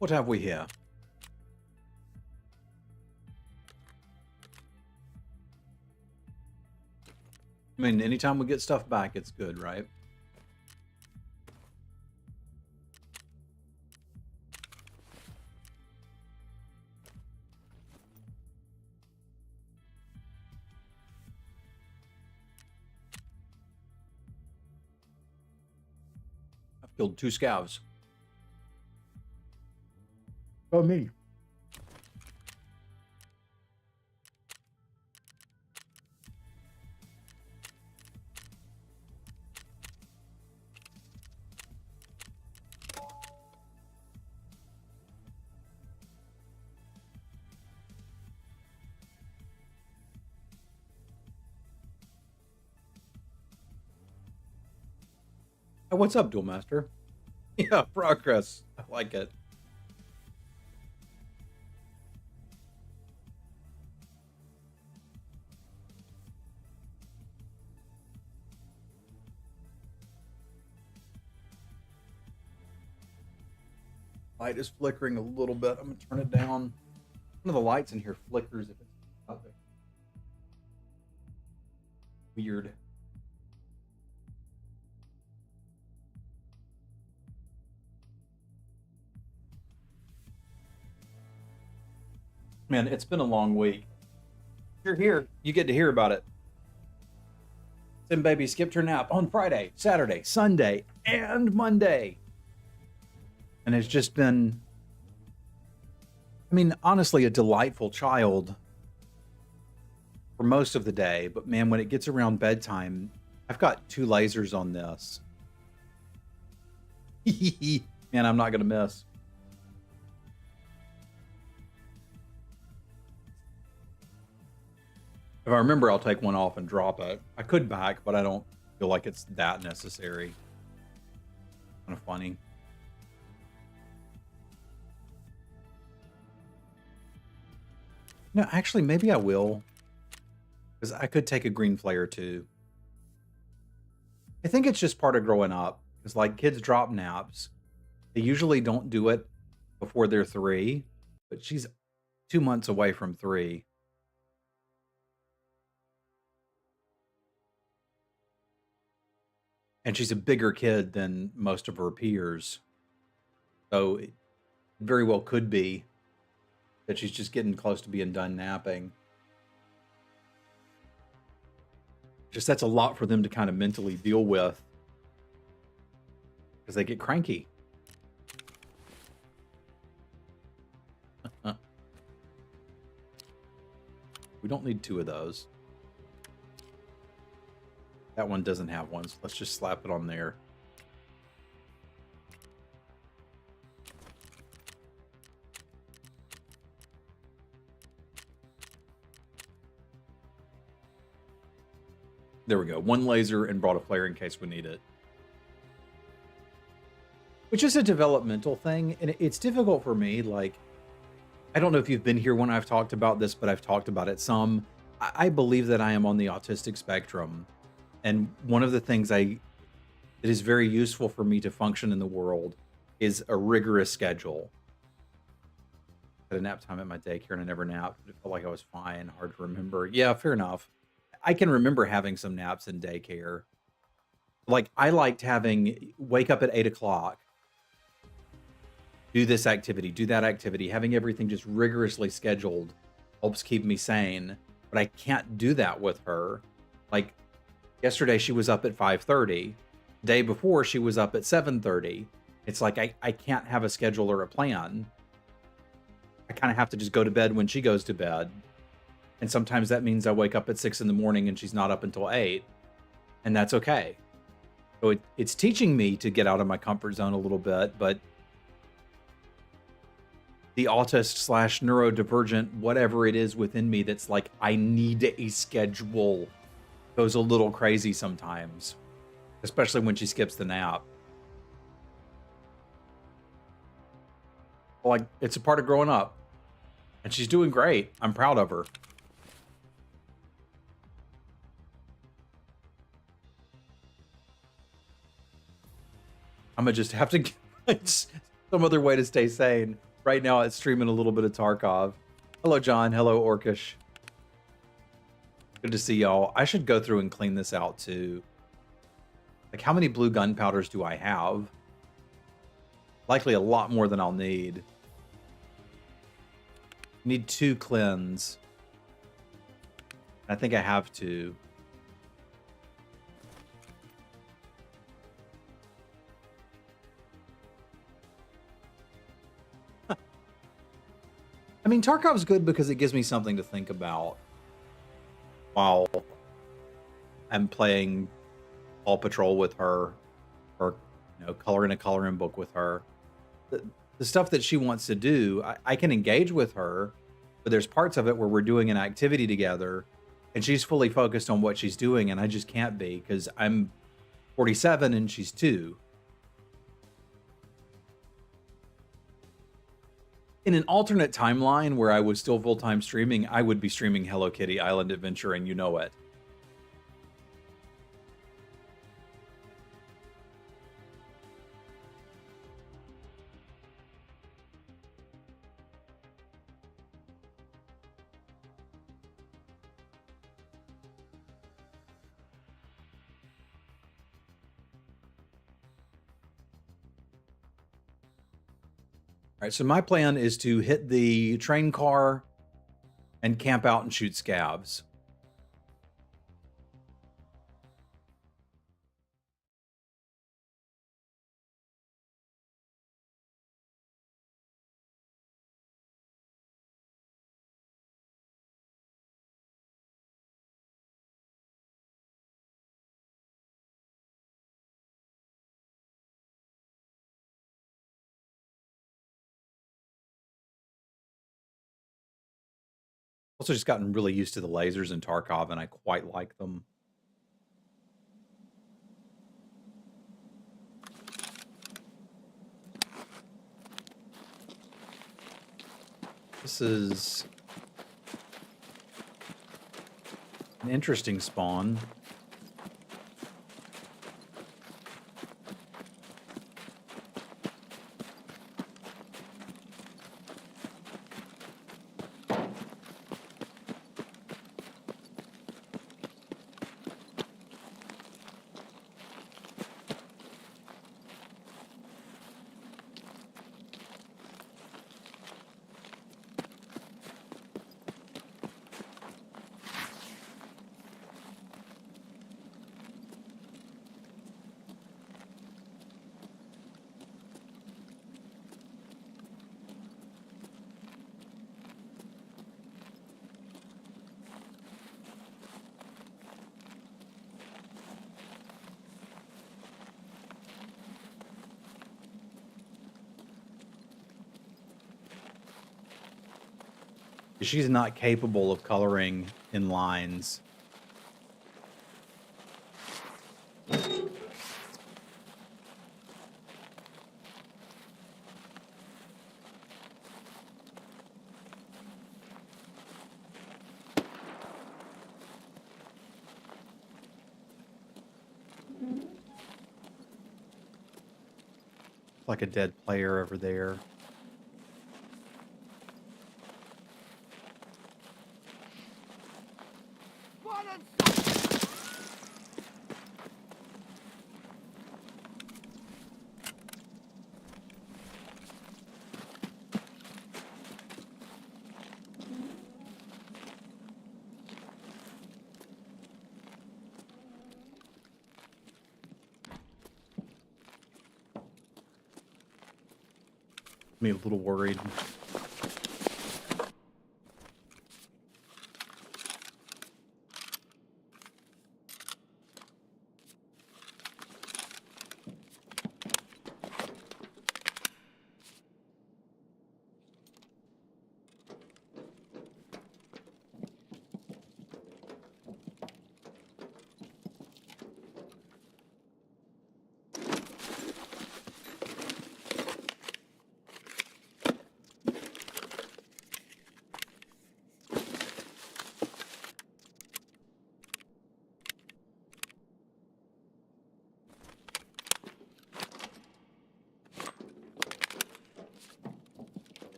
What have we here? I mean, anytime we get stuff back, it's good, right? I've killed 2 scavs. Oh, me. Hey, what's up, Duel Master? Yeah, progress. I like it. Light is flickering a little bit. I'm gonna turn it down. One of the lights in here flickers if it's up there. Weird. Man, it's been a long week. You're here. You get to hear about it. Sim baby skipped her nap on Friday, Saturday, Sunday, and Monday. And it's just been, I mean, honestly, a delightful child for most of the day. But man, when it gets around bedtime, I've got 2 lasers on this. Man, I'm not going to miss. If I remember, I'll take one off and drop it. I could back, but I don't feel like it's that necessary. Kind of funny. No, actually, maybe I will. Because I could take a green flare too. I think it's just part of growing up. Because like kids drop naps. They usually don't do it before they're 3. But she's 2 months away from 3. And she's a bigger kid than most of her peers. So it very well could be that she's just getting close to being done napping. Just that's a lot for them to kind of mentally deal with. Because they get cranky. We don't need 2 of those. That one doesn't have one, so let's just slap it on there. There we go. 1 laser and brought a flare in case we need it. Which is a developmental thing, and it's difficult for me. Like, I don't know if you've been here when I've talked about this, but I've talked about it some. I believe that I am on the autistic spectrum. And one of the things that is very useful for me to function in the world is a rigorous schedule. I had a nap time at my daycare and I never napped. It felt like I was fine. Hard to remember. Yeah, fair enough. I can remember having some naps in daycare. Like I liked having wake up at 8 o'clock, do this activity, do that activity, having everything just rigorously scheduled helps keep me sane. But I can't do that with her. Like yesterday she was up at 5:30. Day before she was up at 7:30. It's like I can't have a schedule or a plan. I kind of have to just go to bed when she goes to bed. And sometimes that means I wake up at 6 in the morning and she's not up until 8. And that's okay. So it's teaching me to get out of my comfort zone a little bit, but the autist / neurodivergent, whatever it is within me that's like, I need a schedule, goes a little crazy sometimes, especially when she skips the nap. Like, it's a part of growing up. And she's doing great. I'm proud of her. I'm gonna just have to get some other way to stay sane. Right now, it's streaming a little bit of Tarkov. Hello, John. Hello, Orcish. Good to see y'all. I should go through and clean this out too. Like, how many blue gunpowders do I have? Likely a lot more than I'll need. Need 2 cleanse. I think I have 2. I mean, Tarkov's good because it gives me something to think about while I'm playing Paw Patrol with her, or coloring a coloring book with her. The stuff that she wants to do, I can engage with her, but there's parts of it where we're doing an activity together, and she's fully focused on what she's doing, and I just can't be because I'm 47 and she's 2. In an alternate timeline where I was still full-time streaming, I would be streaming Hello Kitty Island Adventure, and you know it. All right, so my plan is to hit the train car and camp out and shoot scabs. Also just gotten really used to the lasers in Tarkov, and I quite like them. This is an interesting spawn. She's not capable of coloring in lines. Like a dead player over there. Me a little worried.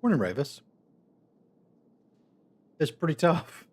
Morning, Ravis. It's pretty tough.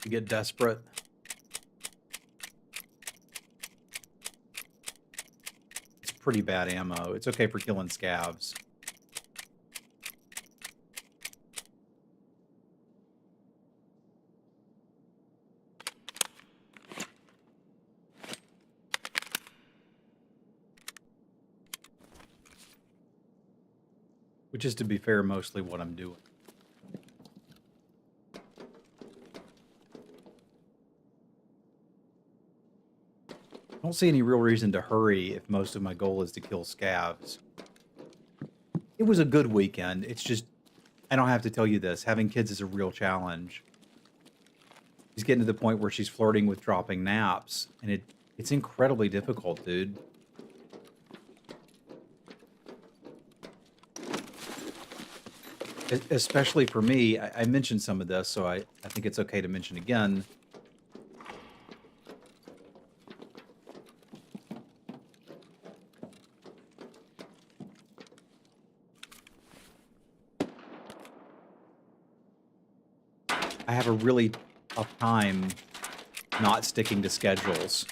You get desperate. It's pretty bad ammo. It's okay for killing scavs. Which is, to be fair, mostly what I'm doing. I don't see any real reason to hurry if most of my goal is to kill scavs. It was a good weekend. It's just, I don't have to tell you this. Having kids is a real challenge. She's getting to the point where she's flirting with dropping naps, and it's incredibly difficult, dude. Especially for me, I mentioned some of this, so I think it's okay to mention again. I have a really tough time not sticking to schedules.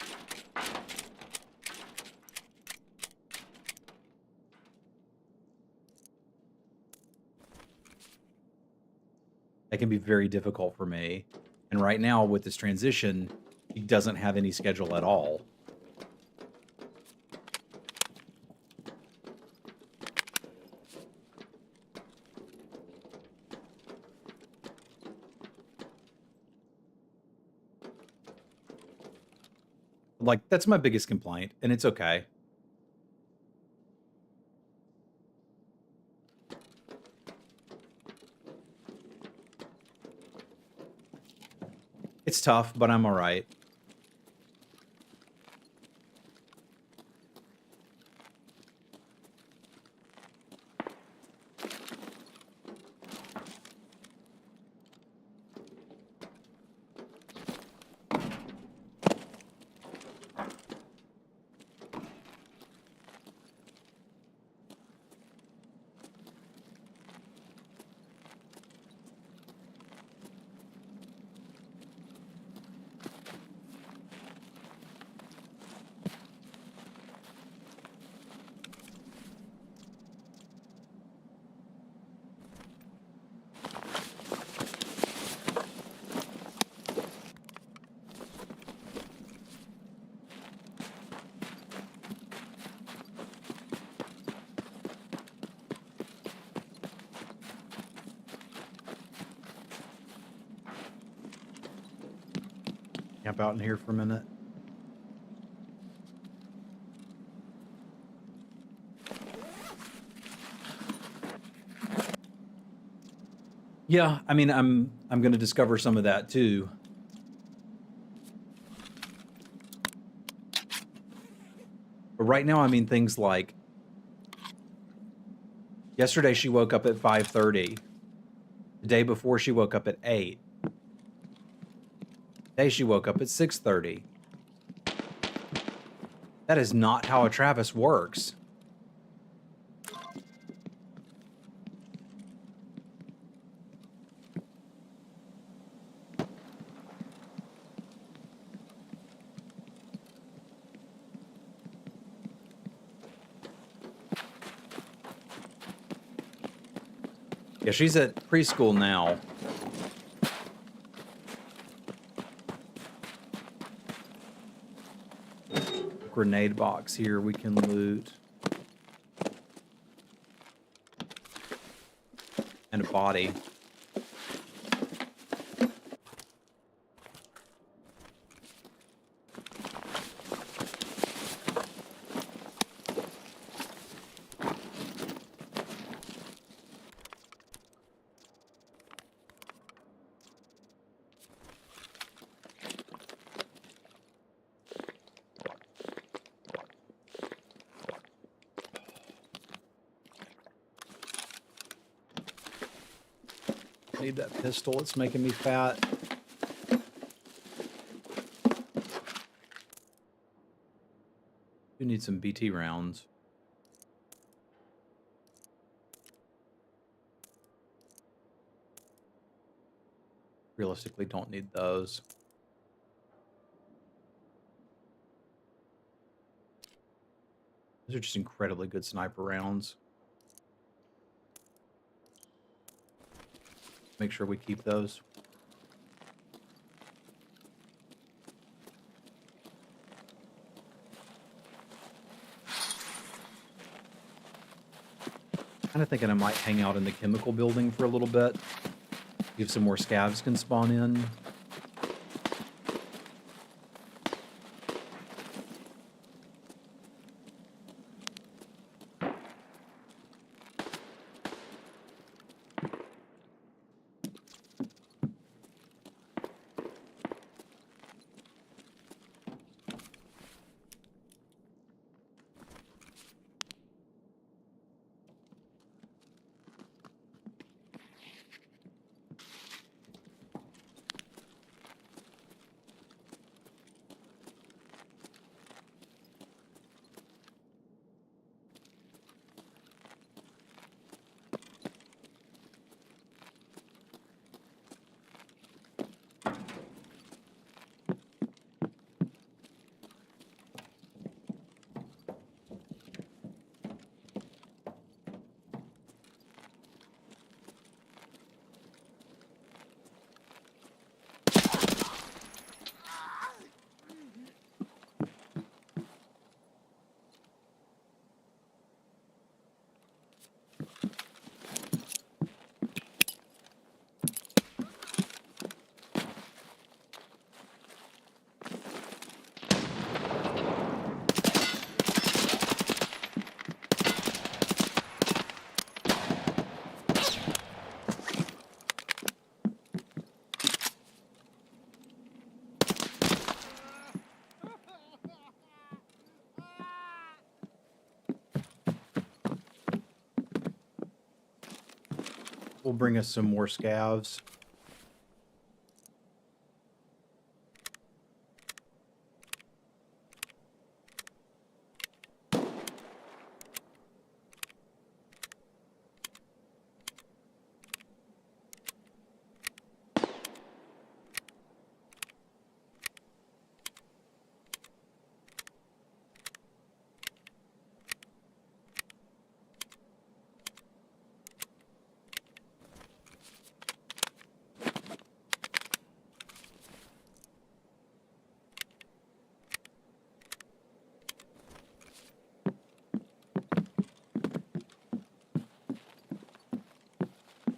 That can be very difficult for me. And right now, with this transition, he doesn't have any schedule at all. Like, that's my biggest complaint, and it's okay. It's tough, but I'm all right. Camp out in here for a minute. Yeah, I mean, I'm going to discover some of that too. But right now, I mean, things like yesterday she woke up at 5:30. The day before she woke up at 8. Today she woke up at 6:30. That is not how a Travis works. Yeah, she's at preschool now. Grenade box here we can loot. And a body. need that pistol. It's making me fat. You need some BT rounds. Realistically, don't need those. Those are just incredibly good sniper rounds. Make sure we keep those. Kind of thinking I might hang out in the chemical building for a little bit. Give some more scavs can spawn in. Will bring us some more scavs.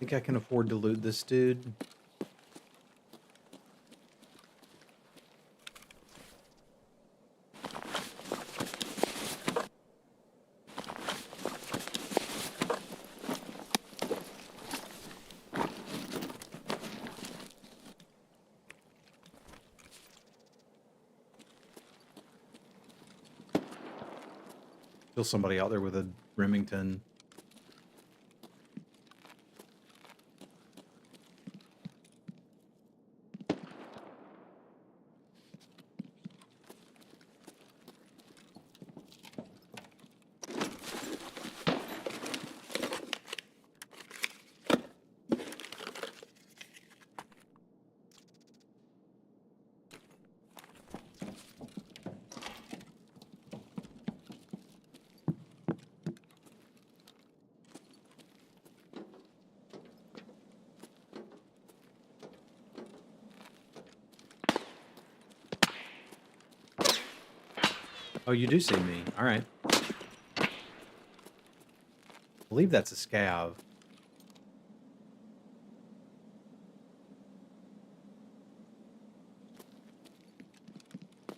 I think I can afford to loot this dude. Still somebody out there with a Remington. Oh, you do see me. All right. I believe that's a scav.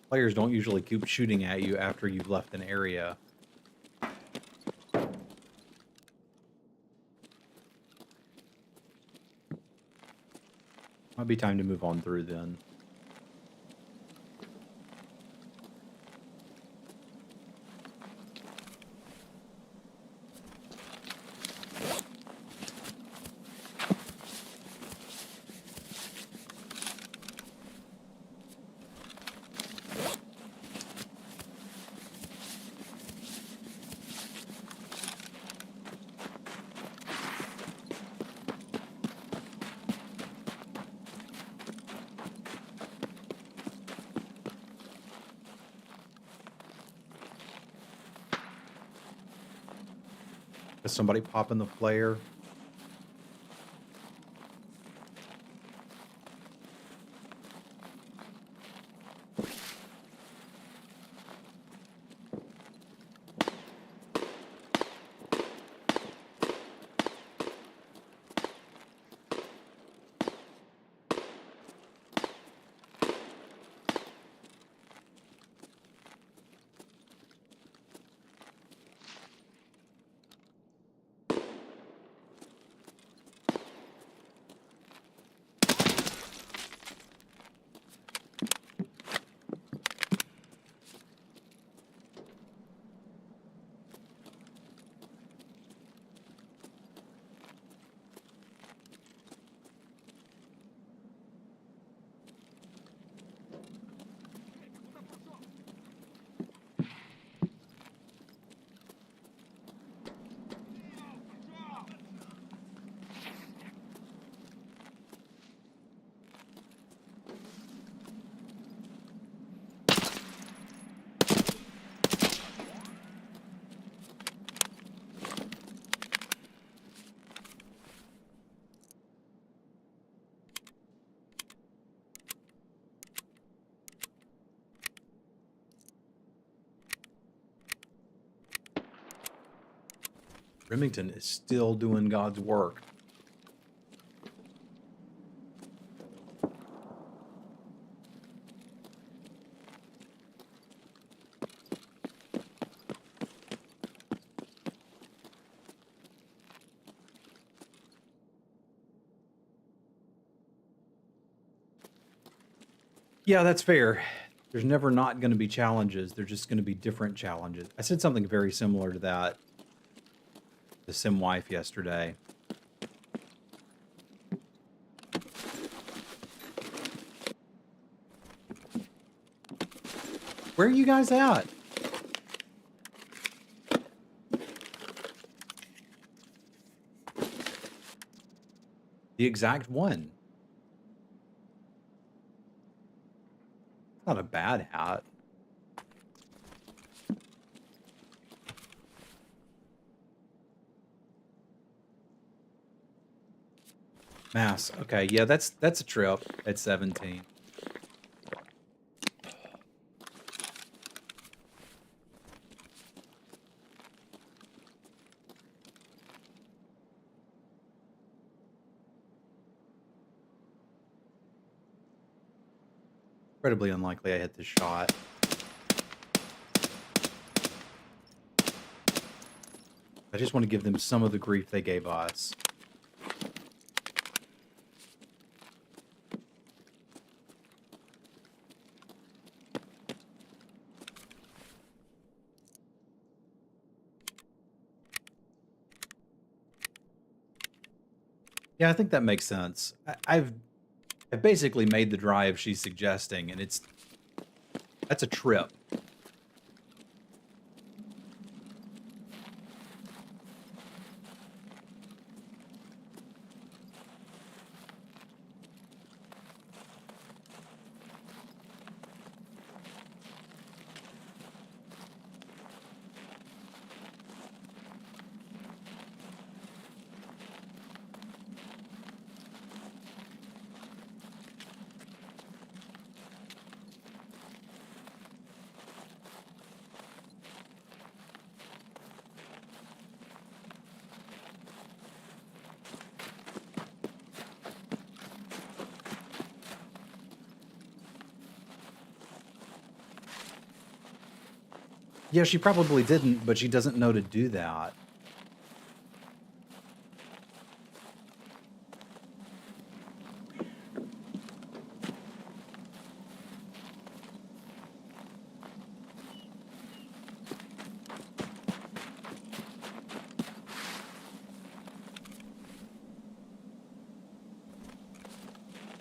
Players don't usually keep shooting at you after you've left an area. Might be time to move on through then. Is somebody popping the flare? Remington is still doing God's work. Yeah, that's fair. There's never not going to be challenges. There's just going to be different challenges. I said something very similar to that to Sim Wife yesterday. Where are you guys at? The exact one. Not a bad hat. Mass. Okay, yeah, that's a trip at 17. Incredibly unlikely I hit this shot. I just want to give them some of the grief they gave us. Yeah, I think that makes sense. I've basically made the drive she's suggesting, and that's a trip. Yeah, she probably didn't, but she doesn't know to do that.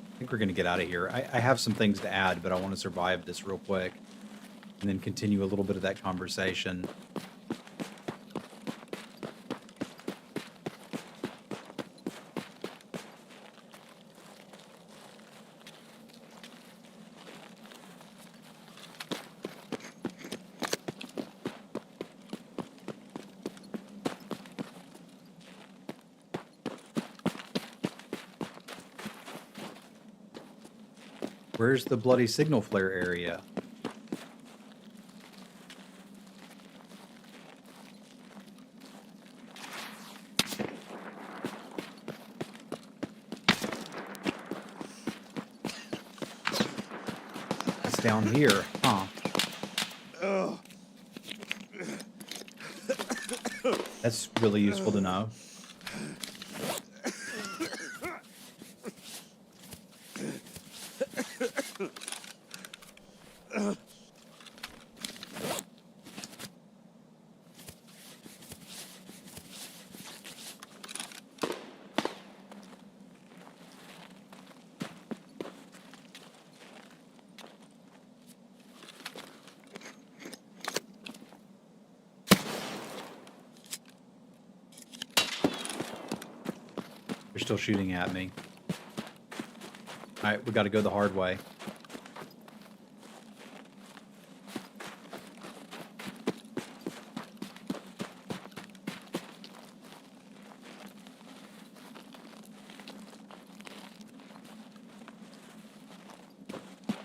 I think we're going to get out of here. I have some things to add, but I want to survive this real quick and then continue a little bit of that conversation. Where's the bloody signal flare area? It's down here, huh? That's really useful to know. They're still shooting at me. All right, we got to go the hard way.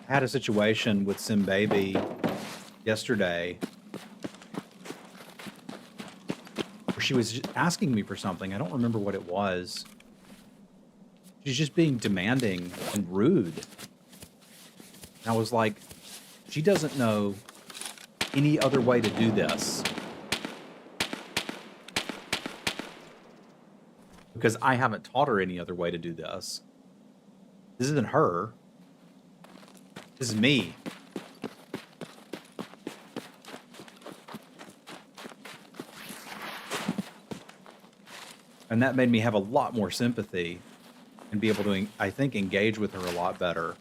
I had a situation with Sim Baby yesterday where she was asking me for something. I don't remember what it was. She's just being demanding and rude. And I was like, she doesn't know any other way to do this. Because I haven't taught her any other way to do this. This isn't her. This is me. And that made me have a lot more sympathy and be able to, I think, engage with her a lot better.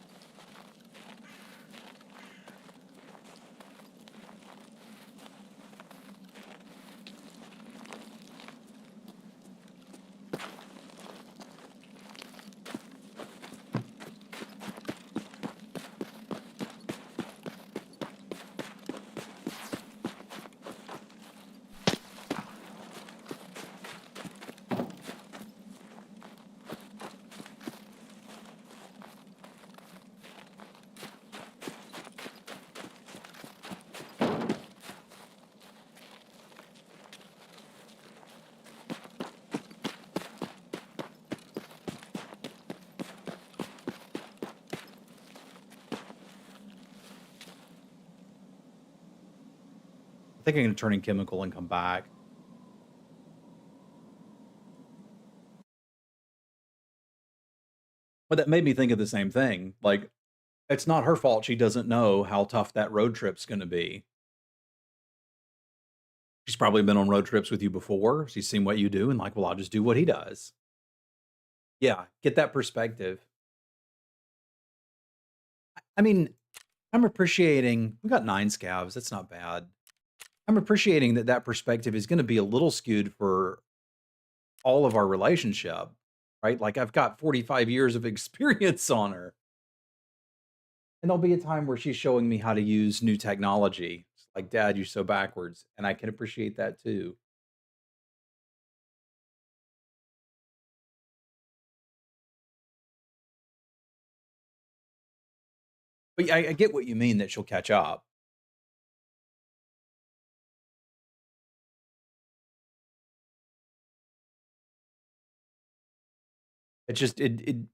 I think I'm going to turn in chemical and come back. But that made me think of the same thing. Like, it's not her fault she doesn't know how tough that road trip's going to be. She's probably been on road trips with you before. She's seen what you do and like, well, I'll just do what he does. Yeah, get that perspective. I mean, I'm appreciating we got 9 scavs. That's not bad. I'm appreciating that that perspective is going to be a little skewed for all of our relationship, right? Like I've got 45 years of experience on her. And there'll be a time where she's showing me how to use new technology. It's like, Dad, you're so backwards. And I can appreciate that too. But yeah, I get what you mean that she'll catch up. It just it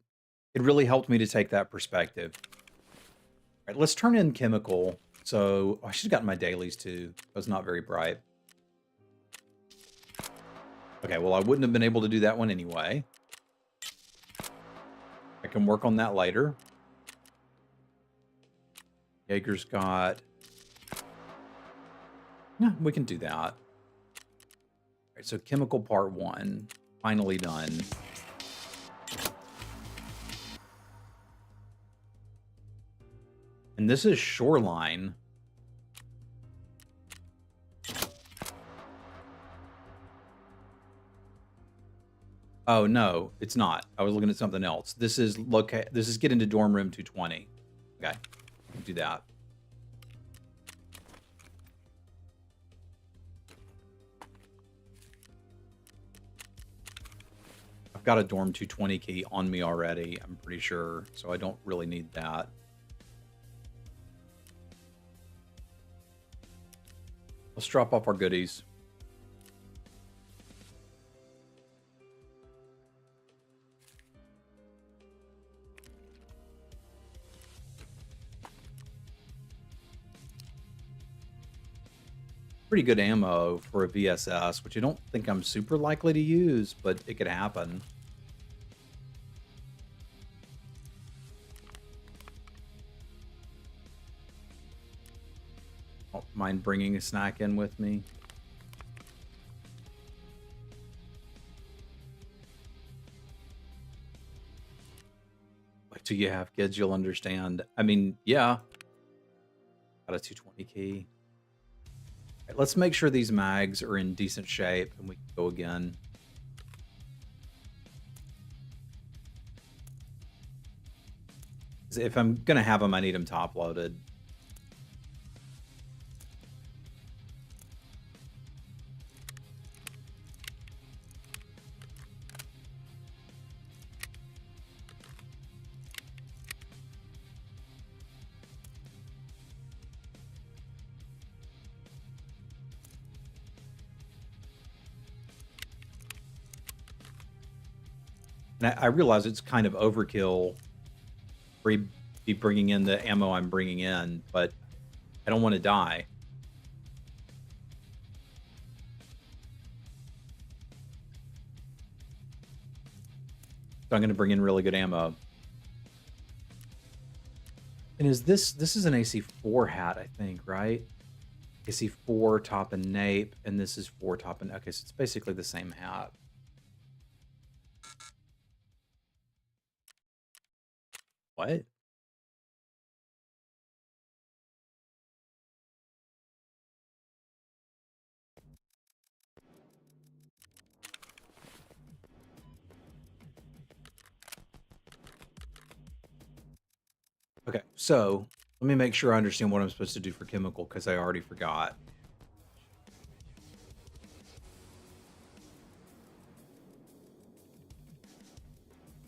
really helped me to take that perspective. All right, let's turn in chemical. So I should have gotten my dailies too. It was not very bright. Okay, well, I wouldn't have been able to do that one anyway. I can work on that later. Jaeger's got... Yeah, we can do that. All right, so chemical part 1, finally done. And this is shoreline. Oh no, it's not. I was looking at something else. This is This is get into dorm room 220. Okay, I can do that. I've got a dorm 220 key on me already. I'm pretty sure, so I don't really need that. Let's drop off our goodies. Pretty good ammo for a VSS, which I don't think I'm super likely to use, but it could happen. Don't mind bringing a snack in with me. Wait till you have kids, you'll understand. I mean, yeah. Got a 220 key. Right, let's make sure these mags are in decent shape and we can go again. If I'm going to have them, I need them top loaded. And I realize it's kind of overkill for be bringing in the ammo I'm bringing in, but I don't want to die. So I'm going to bring in really good ammo. And is this is an AC4 hat, I think, right? AC4 top and nape, and this is 4 top and okay, so it's basically the same hat. What? Okay, so let me make sure I understand what I'm supposed to do for chemical because I already forgot.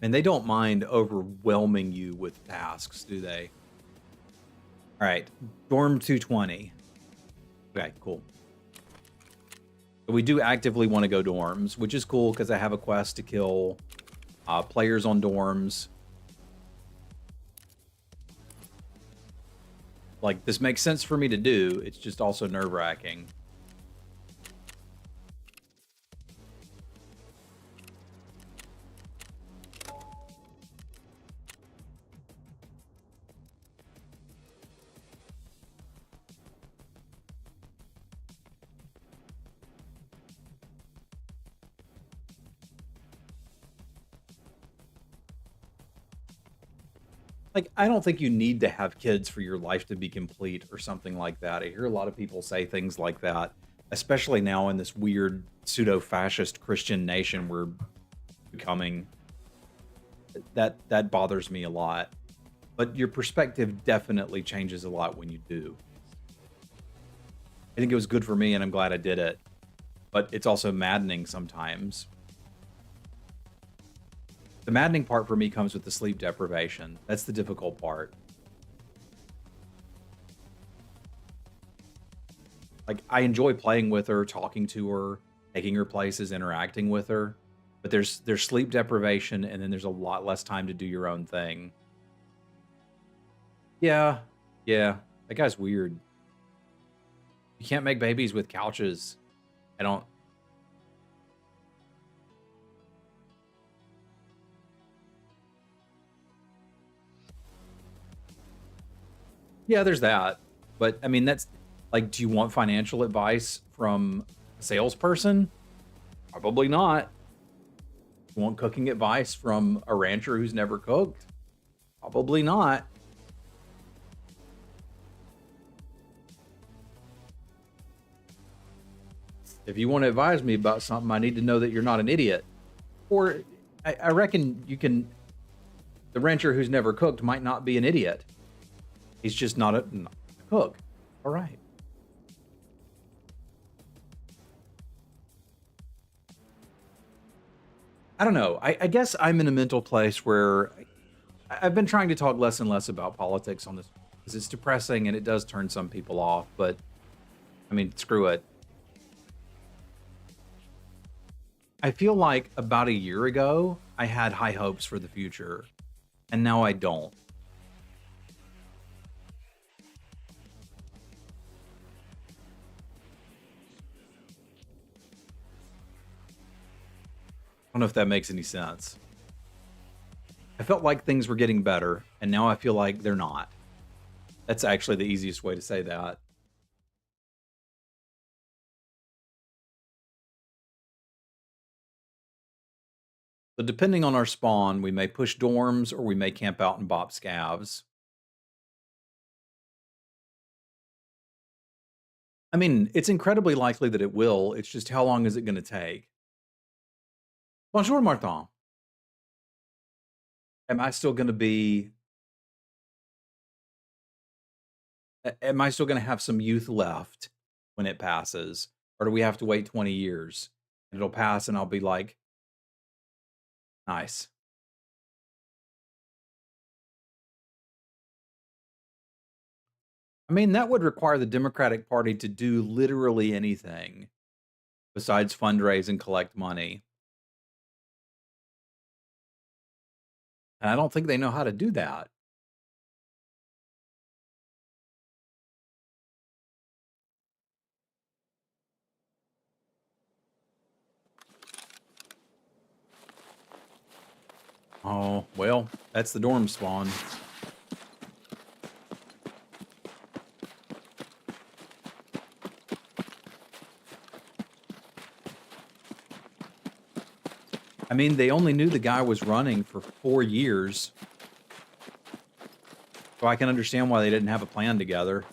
And they don't mind overwhelming you with tasks, do they? All right, dorm 220. Okay, cool. So we do actively want to go dorms, which is cool because I have a quest to kill players on dorms. Like, this makes sense for me to do. It's just also nerve-wracking. Like, I don't think you need to have kids for your life to be complete or something like that. I hear a lot of people say things like that, especially now in this weird pseudo-fascist Christian nation we're becoming. That bothers me a lot. But your perspective definitely changes a lot when you do. I think it was good for me, and I'm glad I did it. But it's also maddening sometimes. The maddening part for me comes with the sleep deprivation. That's the difficult part. Like, I enjoy playing with her, talking to her, taking her places, interacting with her. But there's sleep deprivation, and then there's a lot less time to do your own thing. Yeah, yeah. That guy's weird. You can't make babies with couches. I don't... Yeah, there's that. But, I mean, that's... Like, do you want financial advice from a salesperson? Probably not. You want cooking advice from a rancher who's never cooked? Probably not. If you want to advise me about something, I need to know that you're not an idiot. Or I reckon you can... The rancher who's never cooked might not be an idiot. He's just not a cook. All right. I don't know. I guess I'm in a mental place where I've been trying to talk less and less about politics on this because it's depressing and it does turn some people off. But I mean, screw it. I feel like about a year ago, I had high hopes for the future, and now I don't. I don't know if that makes any sense. I felt like things were getting better, and now I feel like they're not. That's actually the easiest way to say that. So depending on our spawn, we may push dorms or we may camp out and bop scavs. I mean, it's incredibly likely that it will. It's just how long is it going to take? Bonjour, Martin. Am I still going to be? Am I still going to have some youth left when it passes, or do we have to wait 20 years? It'll pass, and I'll be like, nice. I mean, that would require the Democratic Party to do literally anything besides fundraise and collect money. And I don't think they know how to do that. Oh, well, that's the dorm spawn. I mean, they only knew the guy was running for 4 years. So I can understand why they didn't have a plan together.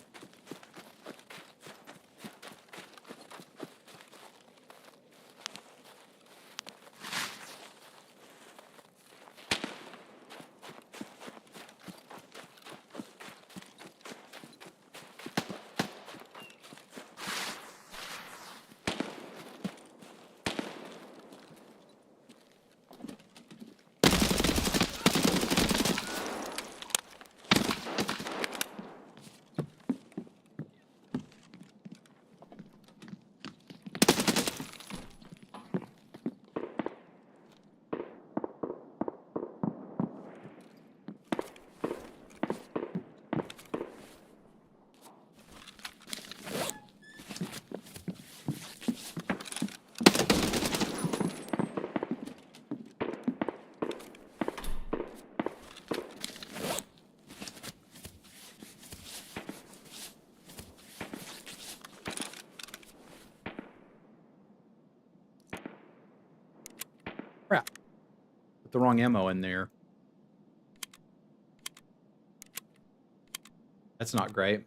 Crap. Put the wrong ammo in there. That's not great.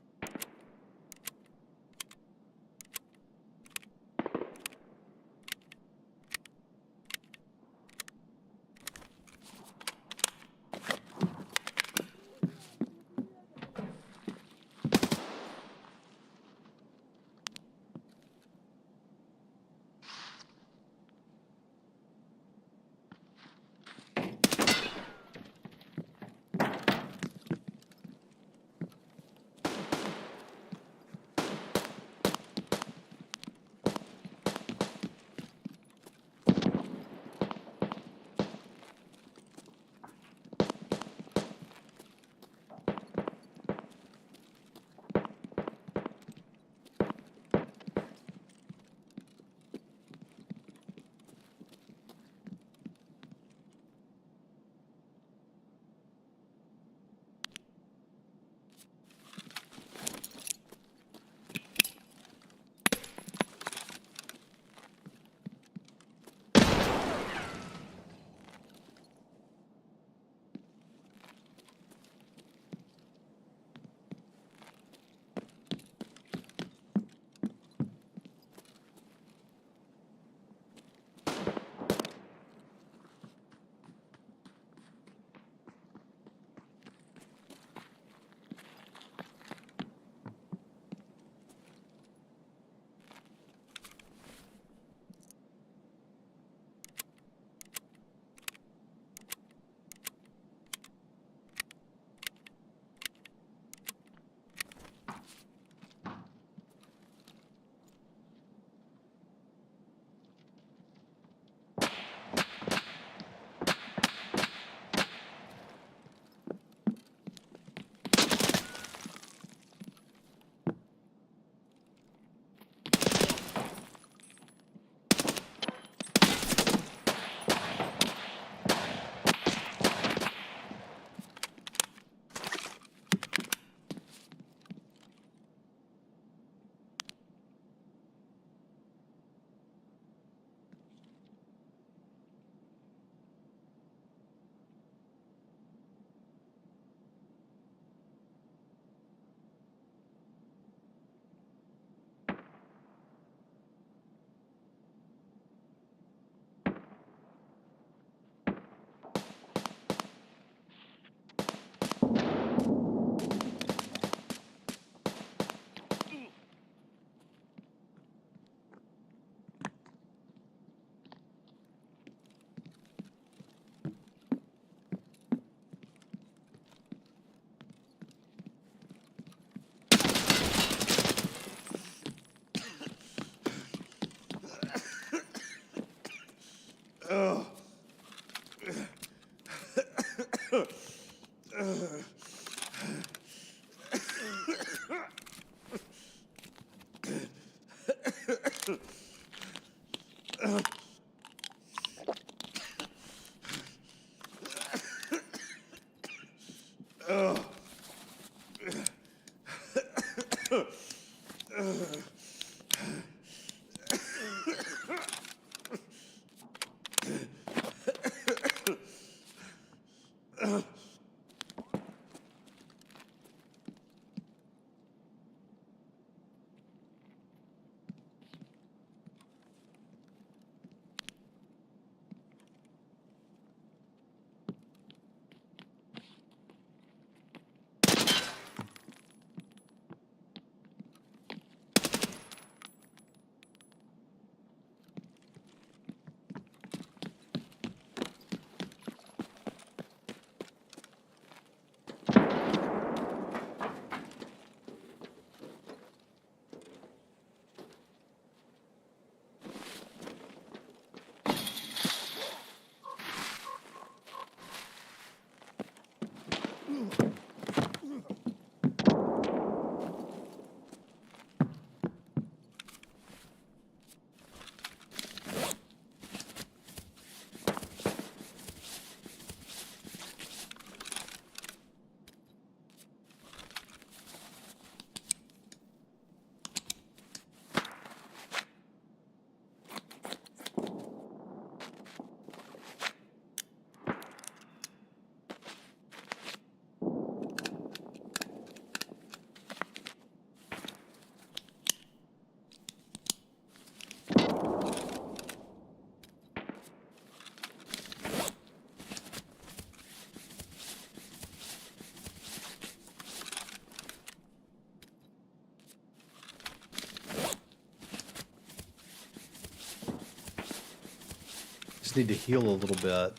Just need to heal a little bit.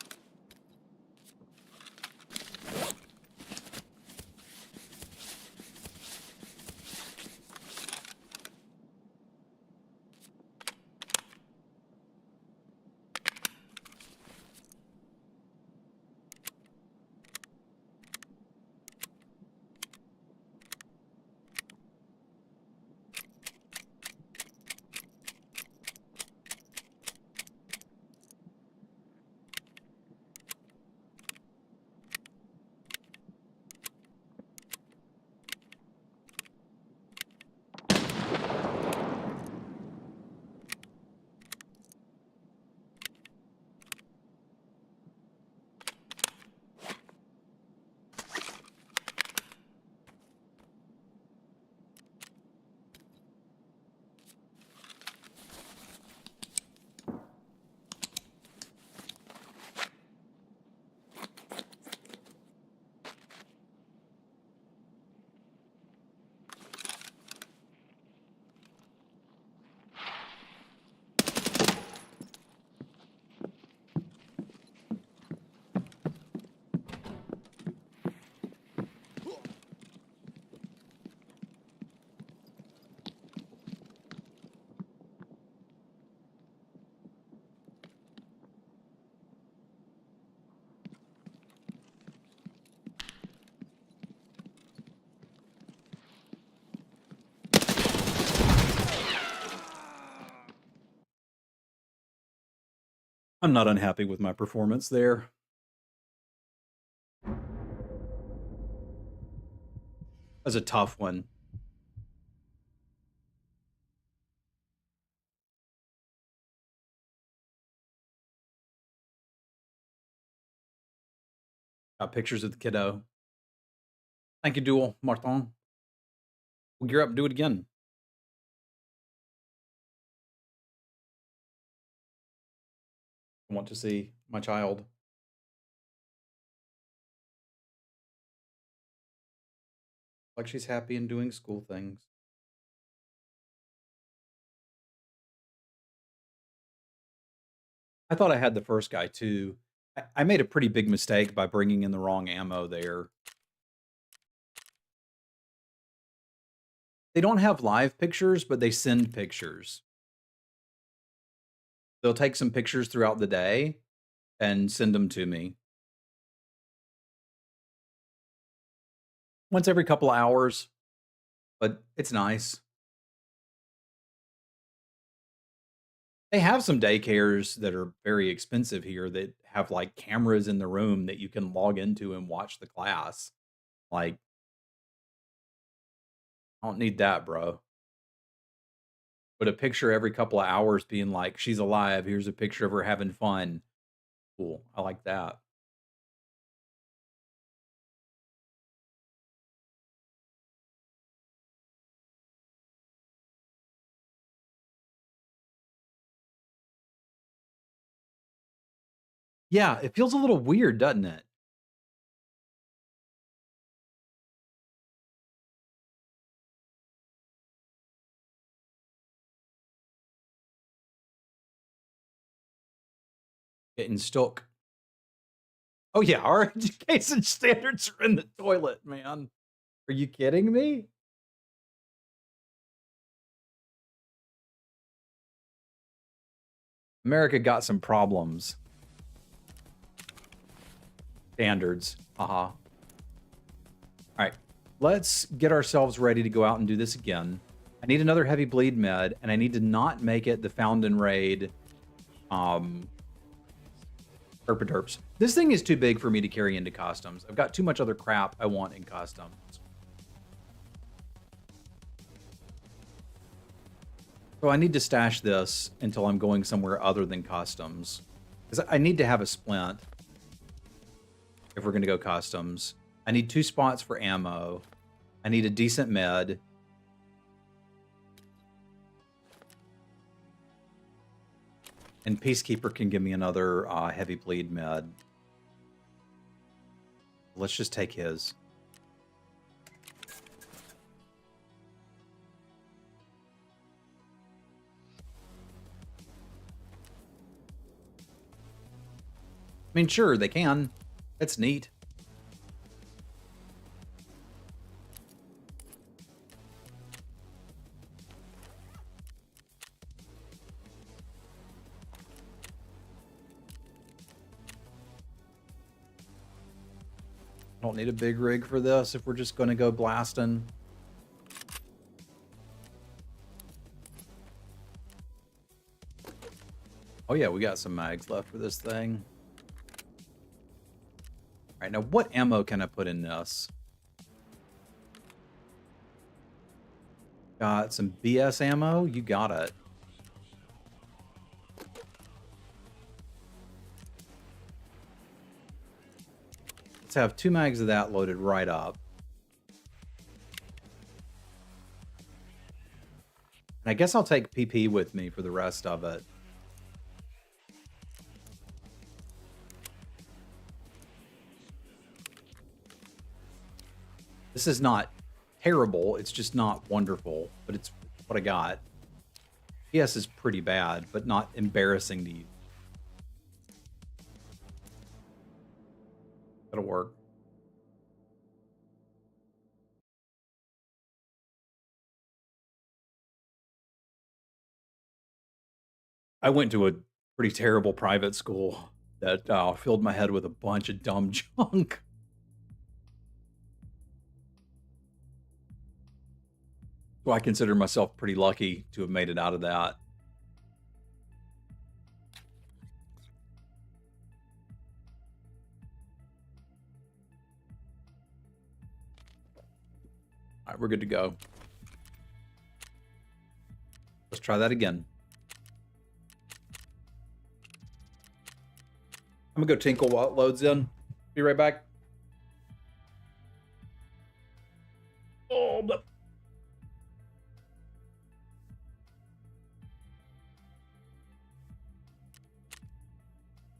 I'm not unhappy with my performance there. That's a tough one. Got pictures of the kiddo. Thank you, Duel, Martin. We'll gear up and do it again. I want to see my child. Like she's happy and doing school things. I thought I had the first guy too. I made a pretty big mistake by bringing in the wrong ammo there. They don't have live pictures, but they send pictures. They'll take some pictures throughout the day and send them to me. once every couple of hours, but it's nice. They have some daycares that are very expensive here that have, like, cameras in the room that you can log into and watch the class. Like, I don't need that, bro. But a picture every couple of hours being like, "She's alive. Here's a picture of her having fun." Cool. I like that. Yeah, it feels a little weird, doesn't it? Getting stuck. Oh, yeah, our education standards are in the toilet, man. Are you kidding me? America got some problems. Standards. Haha. Alright. Let's get ourselves ready to go out and do this again. I need another heavy bleed med, and I need to not make it the Found and Raid um Herpaderps. This thing is too big for me to carry into customs. I've got too much other crap I want in customs. So I need to stash this until I'm going somewhere other than customs. Because I need to have a splint if we're going to go customs. I need 2 spots for ammo. I need a decent med. And Peacekeeper can give me another heavy bleed med. Let's just take his. I mean, sure, they can. That's neat. I don't need a big rig for this if we're just going to go blasting. Oh yeah, we got some mags left for this thing. All right, now what ammo can I put in this? Got some BS ammo? You got it. Let's have 2 mags of that loaded right up. And I guess I'll take PP with me for the rest of it. This is not terrible. It's just not wonderful, but it's what I got. PS is pretty bad, but not embarrassing to you. That'll work. I went to a pretty terrible private school that filled my head with a bunch of dumb junk. So I consider myself pretty lucky to have made it out of that. All right, we're good to go. Let's try that again. I'm gonna go tinkle while it loads in. Be right back. Oh, but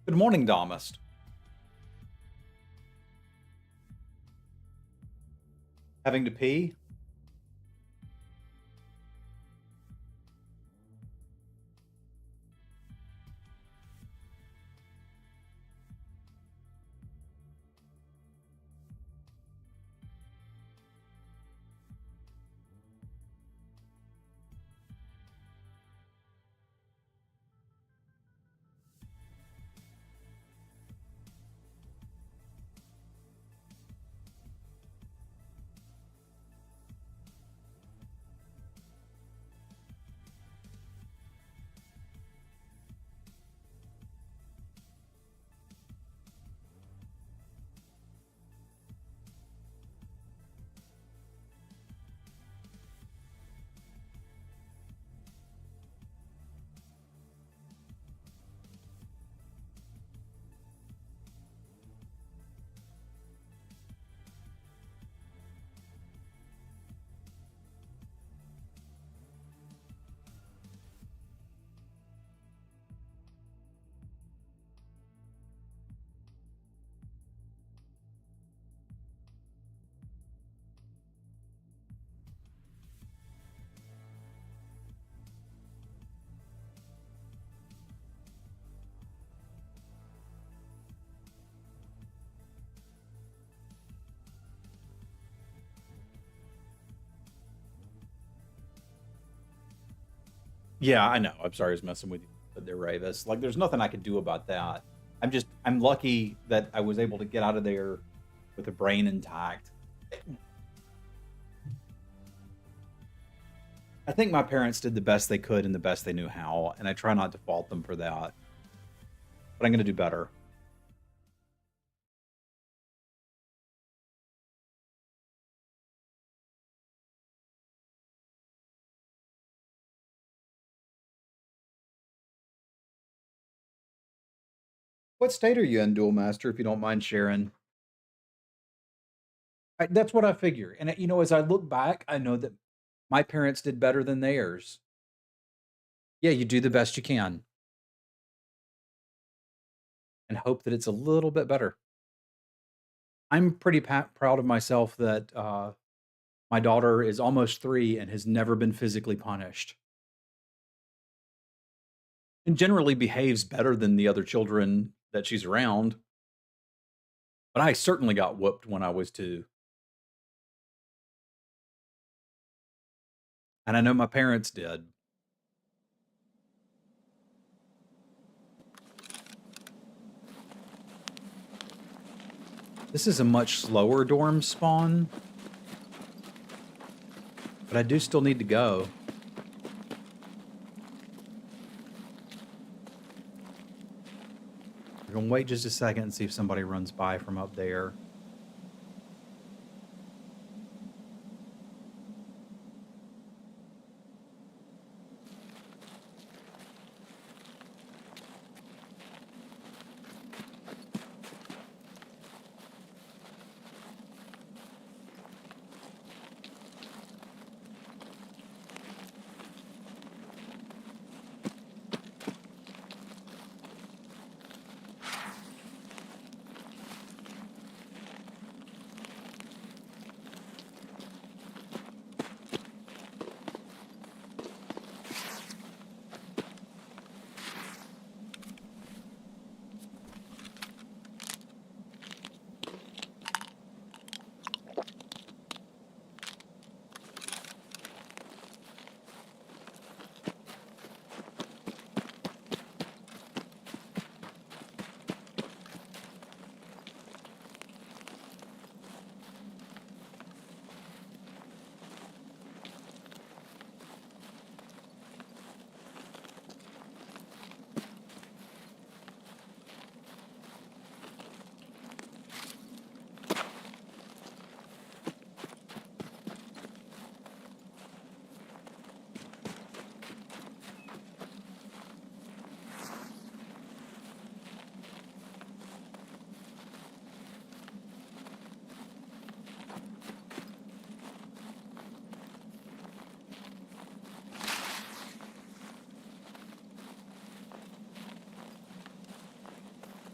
good morning, Domist. Having to pee? Yeah, I know. I'm sorry I was messing with you, but they're Ravis. Like, there's nothing I could do about that. I'm lucky that I was able to get out of there with a brain intact. I think my parents did the best they could and the best they knew how, and I try not to fault them for that. But I'm going to do better. What state are you in, Dual Master, if you don't mind sharing? That's what I figure. And, as I look back, I know that my parents did better than theirs. Yeah, you do the best you can and hope that it's a little bit better. I'm pretty proud of myself that my daughter is almost 3 and has never been physically punished and generally behaves better than the other children that she's around. But I certainly got whooped when I was 2. And I know my parents did. This is a much slower dorm spawn, but I do still need to go. We're going to wait just a second and see if somebody runs by from up there.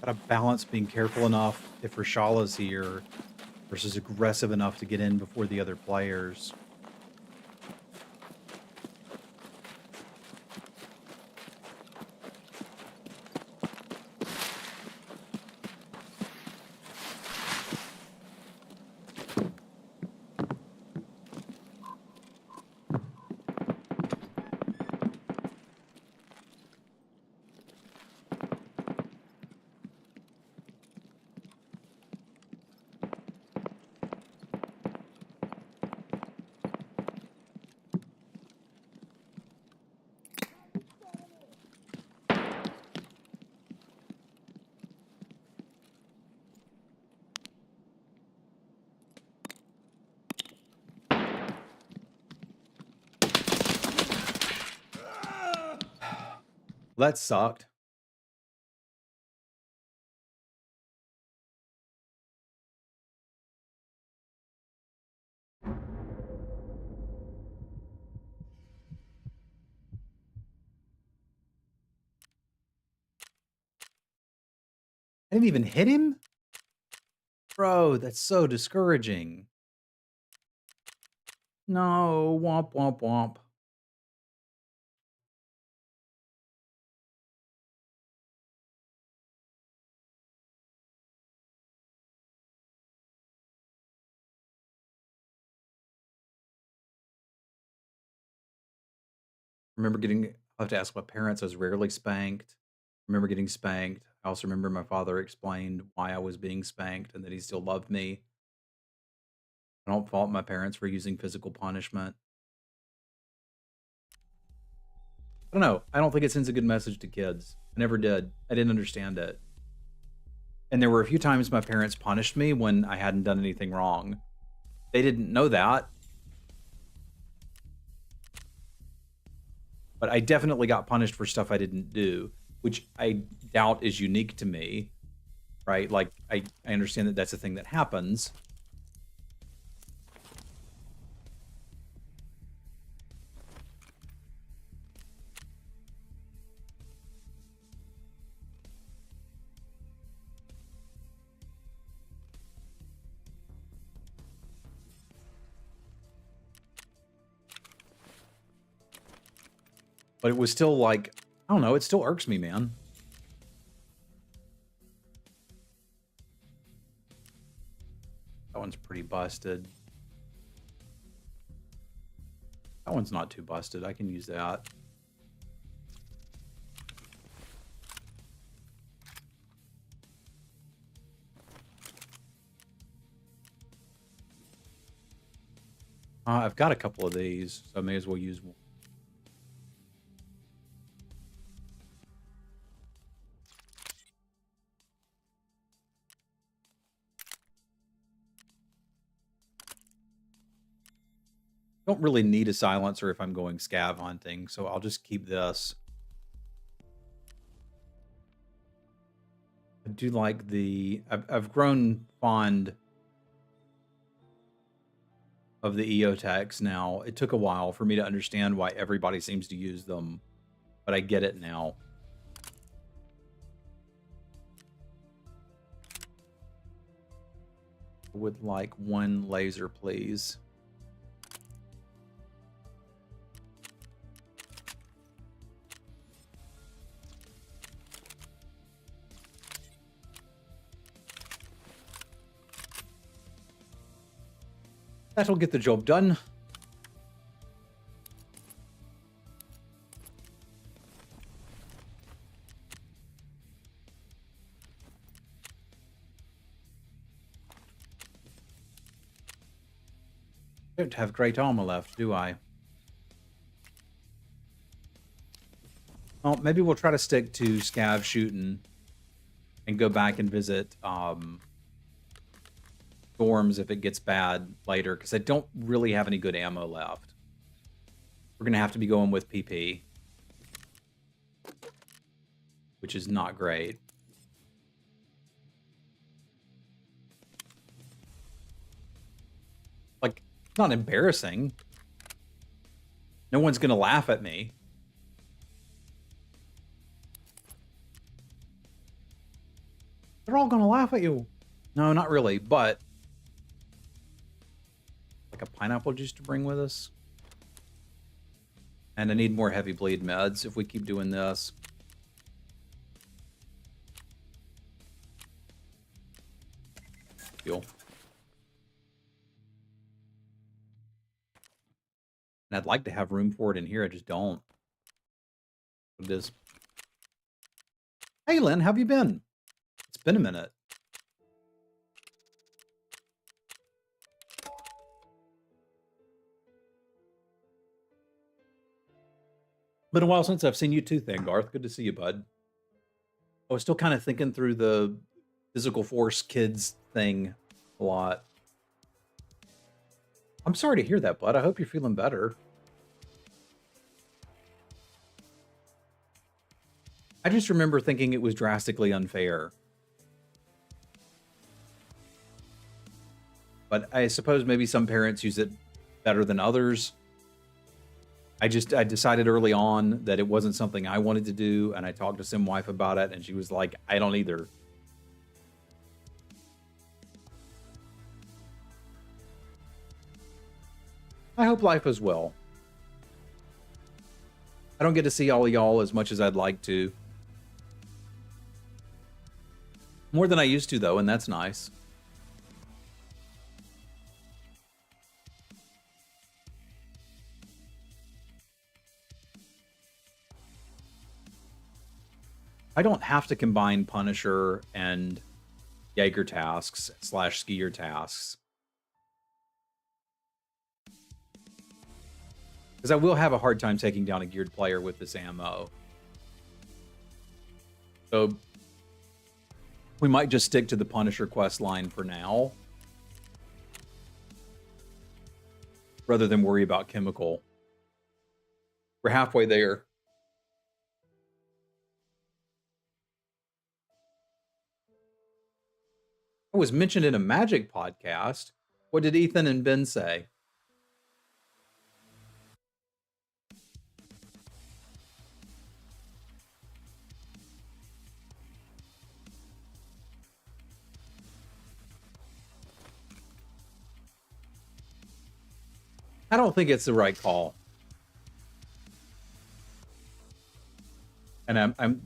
Gotta balance being careful enough if Rashala's here versus aggressive enough to get in before the other players. That sucked. I didn't even hit him? Bro, that's so discouraging. No, womp womp womp. Remember getting I have to ask my parents. I was rarely spanked. I remember getting spanked. I also remember my father explained why I was being spanked and that he still loved me. I don't fault my parents for using physical punishment. I don't know. I don't think it sends a good message to kids. I never did. I didn't understand it. And there were a few times my parents punished me when I hadn't done anything wrong. They didn't know that, but I definitely got punished for stuff I didn't do, which I doubt is unique to me, right? Like, I understand that that's a thing that happens. But it was still like, I don't know, it still irks me, man. That one's pretty busted. That one's not too busted. I can use that. I've got a couple of these, so I may as well use one. Don't really need a silencer if I'm going scav hunting, so I'll just keep this. I do like the... I've grown fond of the EOTechs now. It took a while for me to understand why everybody seems to use them, but I get it now. I would like one laser, please. That'll get the job done. Don't have great armor left, do I? Well, maybe we'll try to stick to scav shooting and go back and visit dorms if it gets bad later, because I don't really have any good ammo left. We're going to have to be going with PP, which is not great. Like, it's not embarrassing. No one's going to laugh at me. They're all going to laugh at you. No, not really, but like a pineapple juice to bring with us. And I need more heavy bleed meds if we keep doing this. Fuel. And I'd like to have room for it in here. I just don't. It is. Hey, Lynn, how have you been? It's been a minute. Been a while since I've seen you too, Thangarth. Good to see you, bud. I was still kind of thinking through the physical force kids thing a lot. I'm sorry to hear that, bud. I hope you're feeling better. I just remember thinking it was drastically unfair. But I suppose maybe some parents use it better than others. I decided early on that it wasn't something I wanted to do, and I talked to Sim wife about it, and she was like, I don't either. I hope life is well. I don't get to see all of y'all as much as I'd like to. More than I used to, though, and that's nice. I don't have to combine Punisher and Jaeger tasks slash skier tasks because I will have a hard time taking down a geared player with this ammo. So we might just stick to the Punisher quest line for now rather than worry about chemical. We're halfway there. It was mentioned in a Magic podcast. What did Ethan and Ben say? I don't think it's the right call. And I'm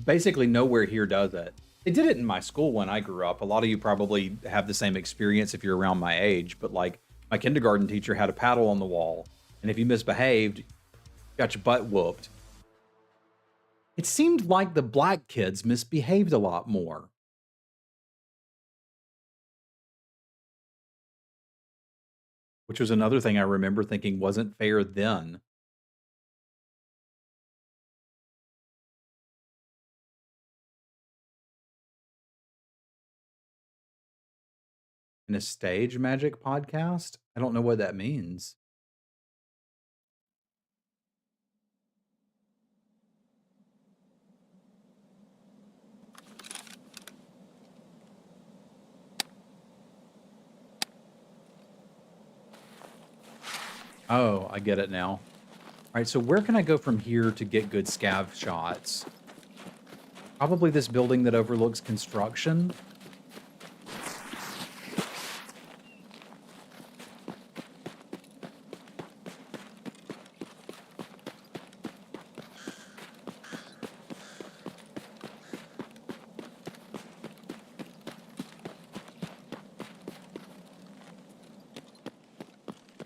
basically nowhere here does it. They did it in my school when I grew up. A lot of you probably have the same experience if you're around my age, but like my kindergarten teacher had a paddle on the wall, and if you misbehaved, you got your butt whooped. It seemed like the black kids misbehaved a lot more. Which was another thing I remember thinking wasn't fair then. In a stage magic podcast? I don't know what that means. Oh, I get it now. All right, so where can I go from here to get good scav shots? Probably this building that overlooks construction.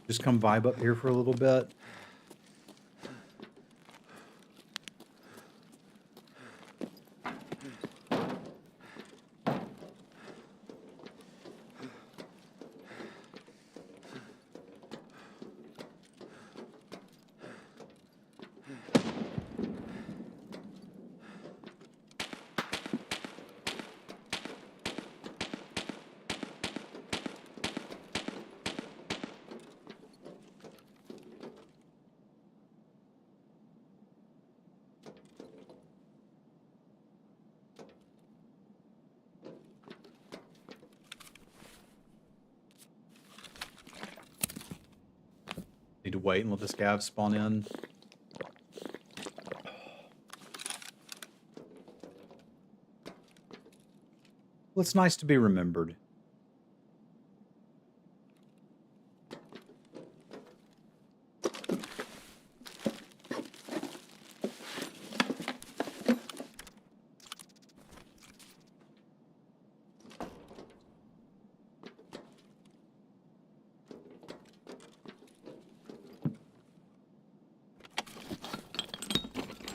Just come vibe up here for a little bit. Need to wait and let the scavs spawn in. Well, it's nice to be remembered.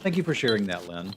Thank you for sharing that, Lynn.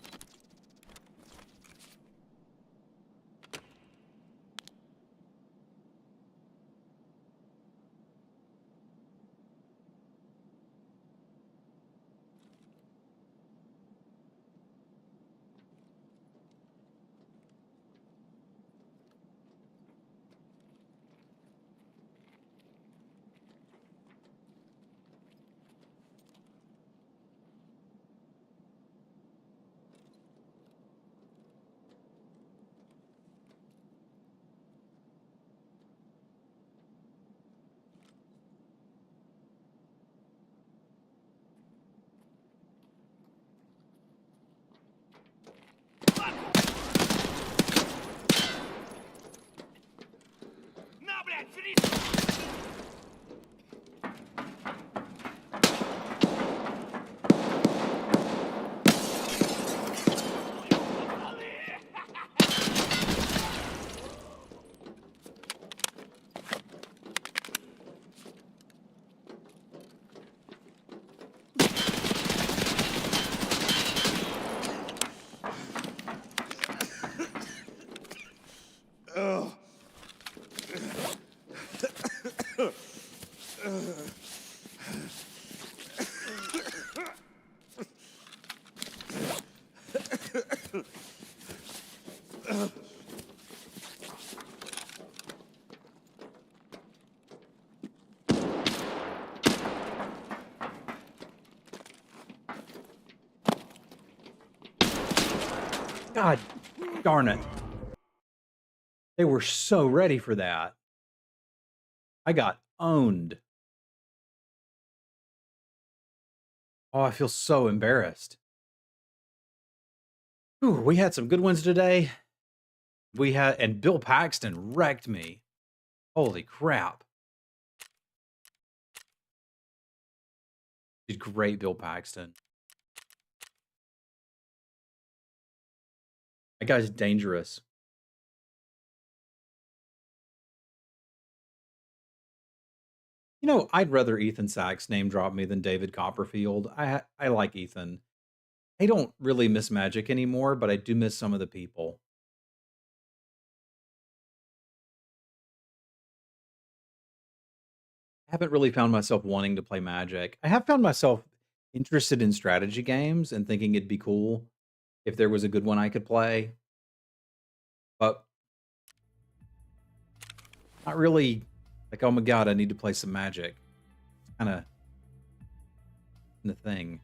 God darn it. They were so ready for that. I got owned. Oh, I feel so embarrassed. Whew, we had some good ones today. And Bill Paxton wrecked me. Holy crap. Did great, Bill Paxton. That guy's dangerous. You know, I'd rather Ethan Sachs name drop me than David Copperfield. I like Ethan. I don't really miss Magic anymore, but I do miss some of the people. I haven't really found myself wanting to play Magic. I have found myself interested in strategy games and thinking it'd be cool if there was a good one I could play, but not really like, oh my god, I need to play some Magic. It's kind of the thing.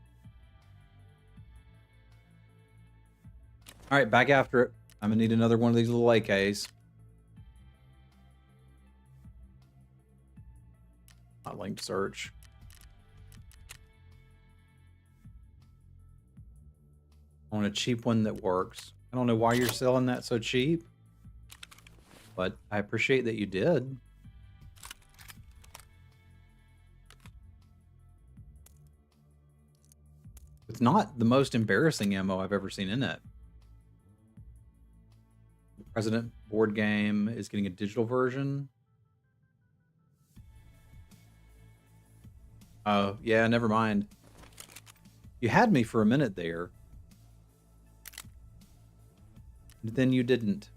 All right, back after it. I'm gonna need another one of these little AKs. Not linked search. I want a cheap one that works. I don't know why you're selling that so cheap, but I appreciate that you did. It's not the most embarrassing ammo I've ever seen in it. President board game is getting a digital version. Oh, yeah, never mind. You had me for a minute there. Then you didn't.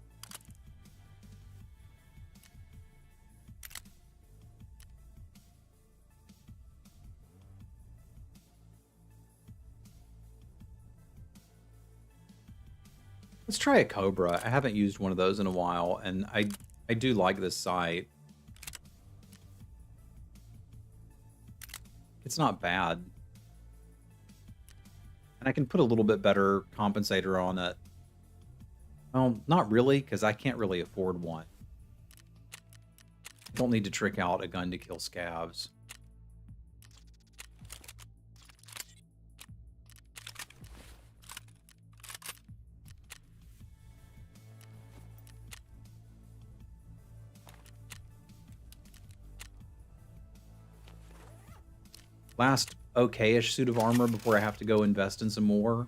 Let's try a Cobra. I haven't used one of those in a while, and I do like this sight. It's not bad. And I can put a little bit better compensator on it. Well, not really, because I can't really afford one. I don't need to trick out a gun to kill scavs. Last okay-ish suit of armor before I have to go invest in some more.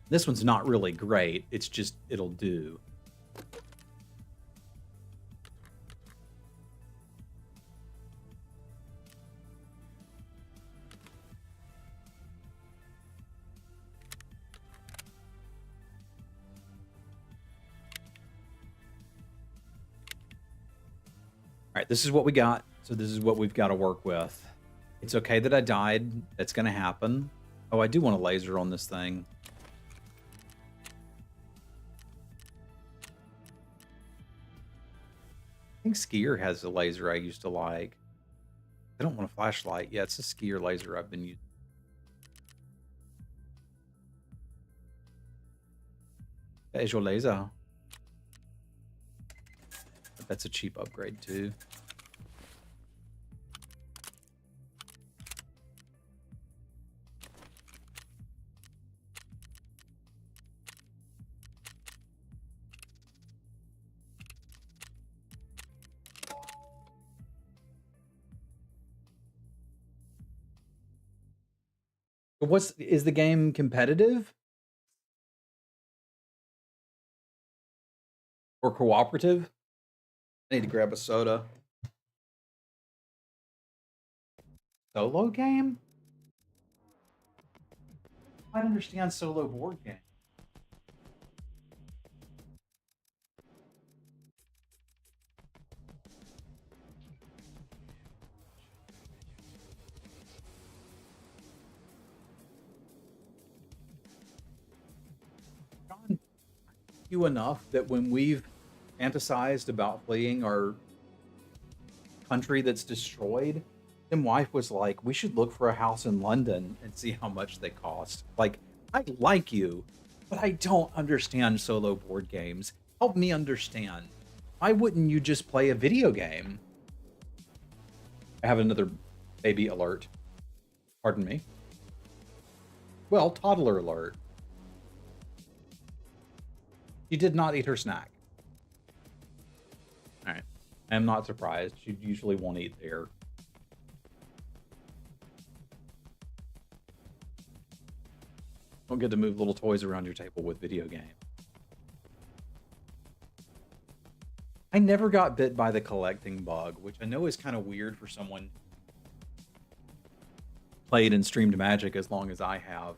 This one's not really great. It's just, it'll do. All right, this is what we got. So this is what we've got to work with. It's okay that I died. That's going to happen. Oh, I do want a laser on this thing. I think Skier has a laser I used to like. I don't want a flashlight. Yeah, it's a Skier laser I've been using. That is your laser. That's a cheap upgrade too. Is the game competitive or cooperative? I need to grab a soda. Solo game? I don't understand solo board game. you enough that when we've fantasized about fleeing our country that's destroyed, then wife was like, we should look for a house in London and see how much they cost. Like, I like you, but I don't understand solo board games. Help me understand. Why wouldn't you just play a video game? I have another baby alert. Pardon me. Well, toddler alert. She did not eat her snack. All right. I am not surprised. She usually won't eat there. Don't get to move little toys around your table with video game. I never got bit by the collecting bug, which I know is kind of weird for someone played and streamed Magic as long as I have.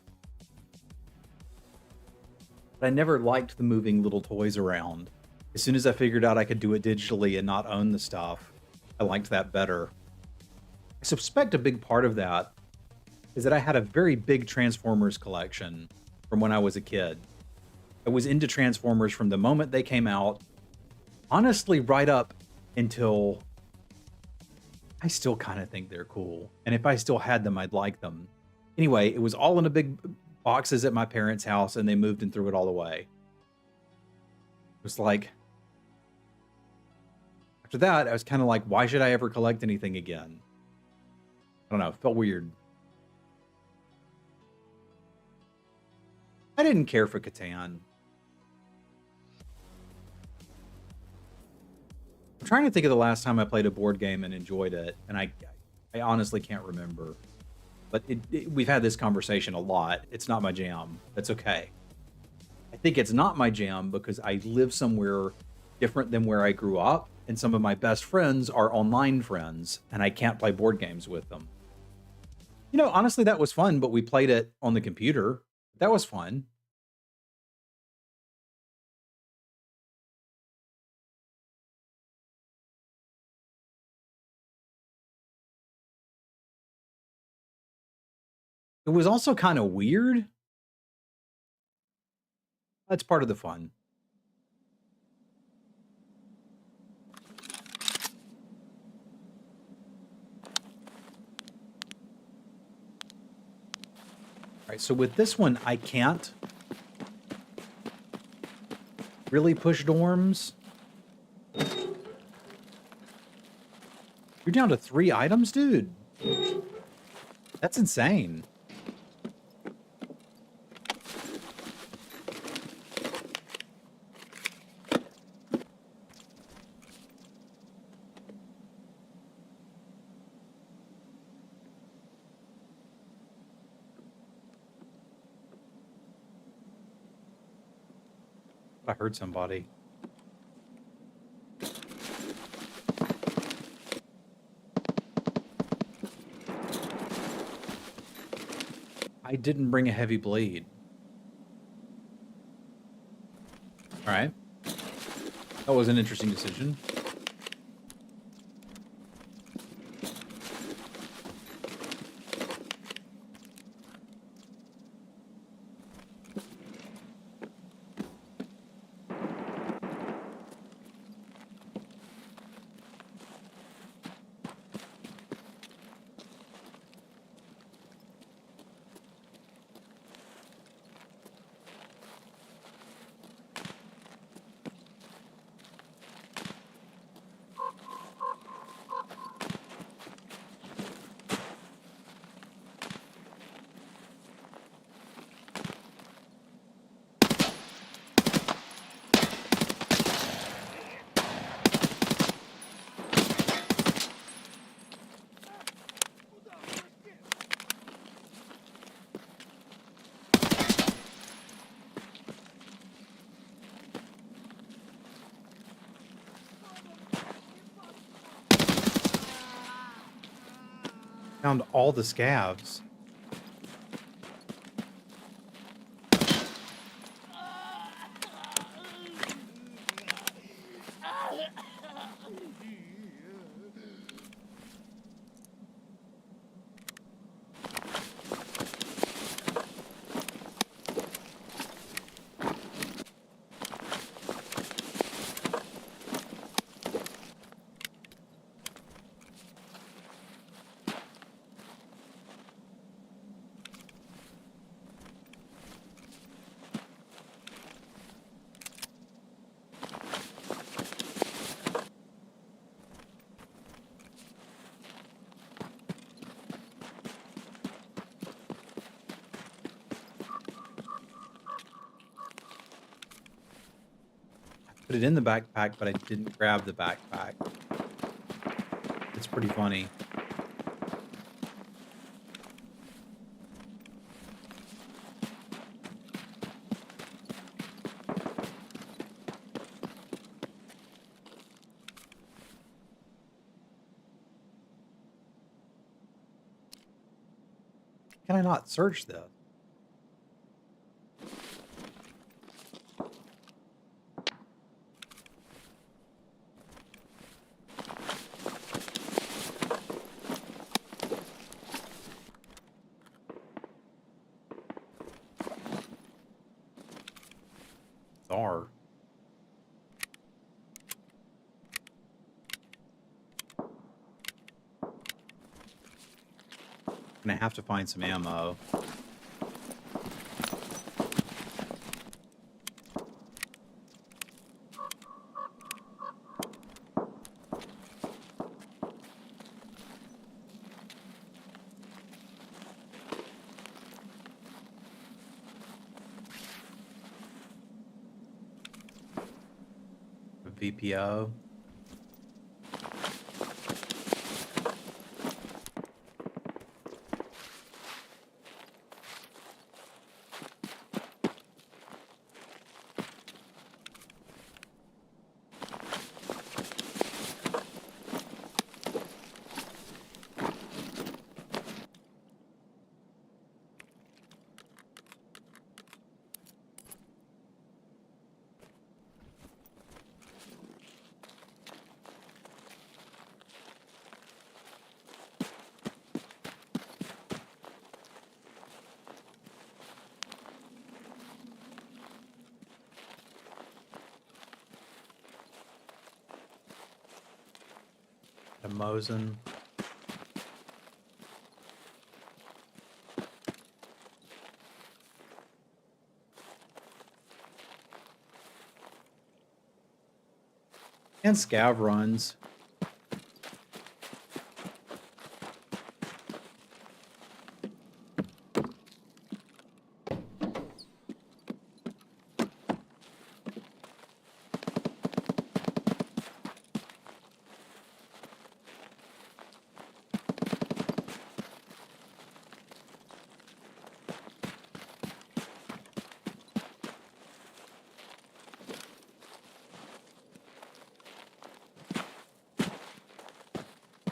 But I never liked the moving little toys around. As soon as I figured out I could do it digitally and not own the stuff, I liked that better. I suspect a big part of that is that I had a very big Transformers collection from when I was a kid. I was into Transformers from the moment they came out, honestly, right up until I still kind of think they're cool. And if I still had them, I'd like them. Anyway, it was all in a big boxes at my parents' house, and they moved and threw it all away. It was like, after that, I was kind of like, why should I ever collect anything again? I don't know, it felt weird. I didn't care for Catan. I'm trying to think of the last time I played a board game and enjoyed it, and I honestly can't remember. But we've had this conversation a lot. It's not my jam. That's okay. I think it's not my jam because I live somewhere different than where I grew up, and some of my best friends are online friends, and I can't play board games with them. You know, honestly, that was fun, but we played it on the computer. That was fun. It was also kind of weird. That's part of the fun. All right, so with this one, I can't really push dorms. You're down to 3 items, dude. That's insane. I heard somebody. I didn't bring a heavy blade. All right. That was an interesting decision. Found all the scavs. put it in the backpack, but I didn't grab the backpack. It's pretty funny. Can I not search this? Bizarre. Gonna have to find some ammo. A VPO. A Mosin. And scav runs.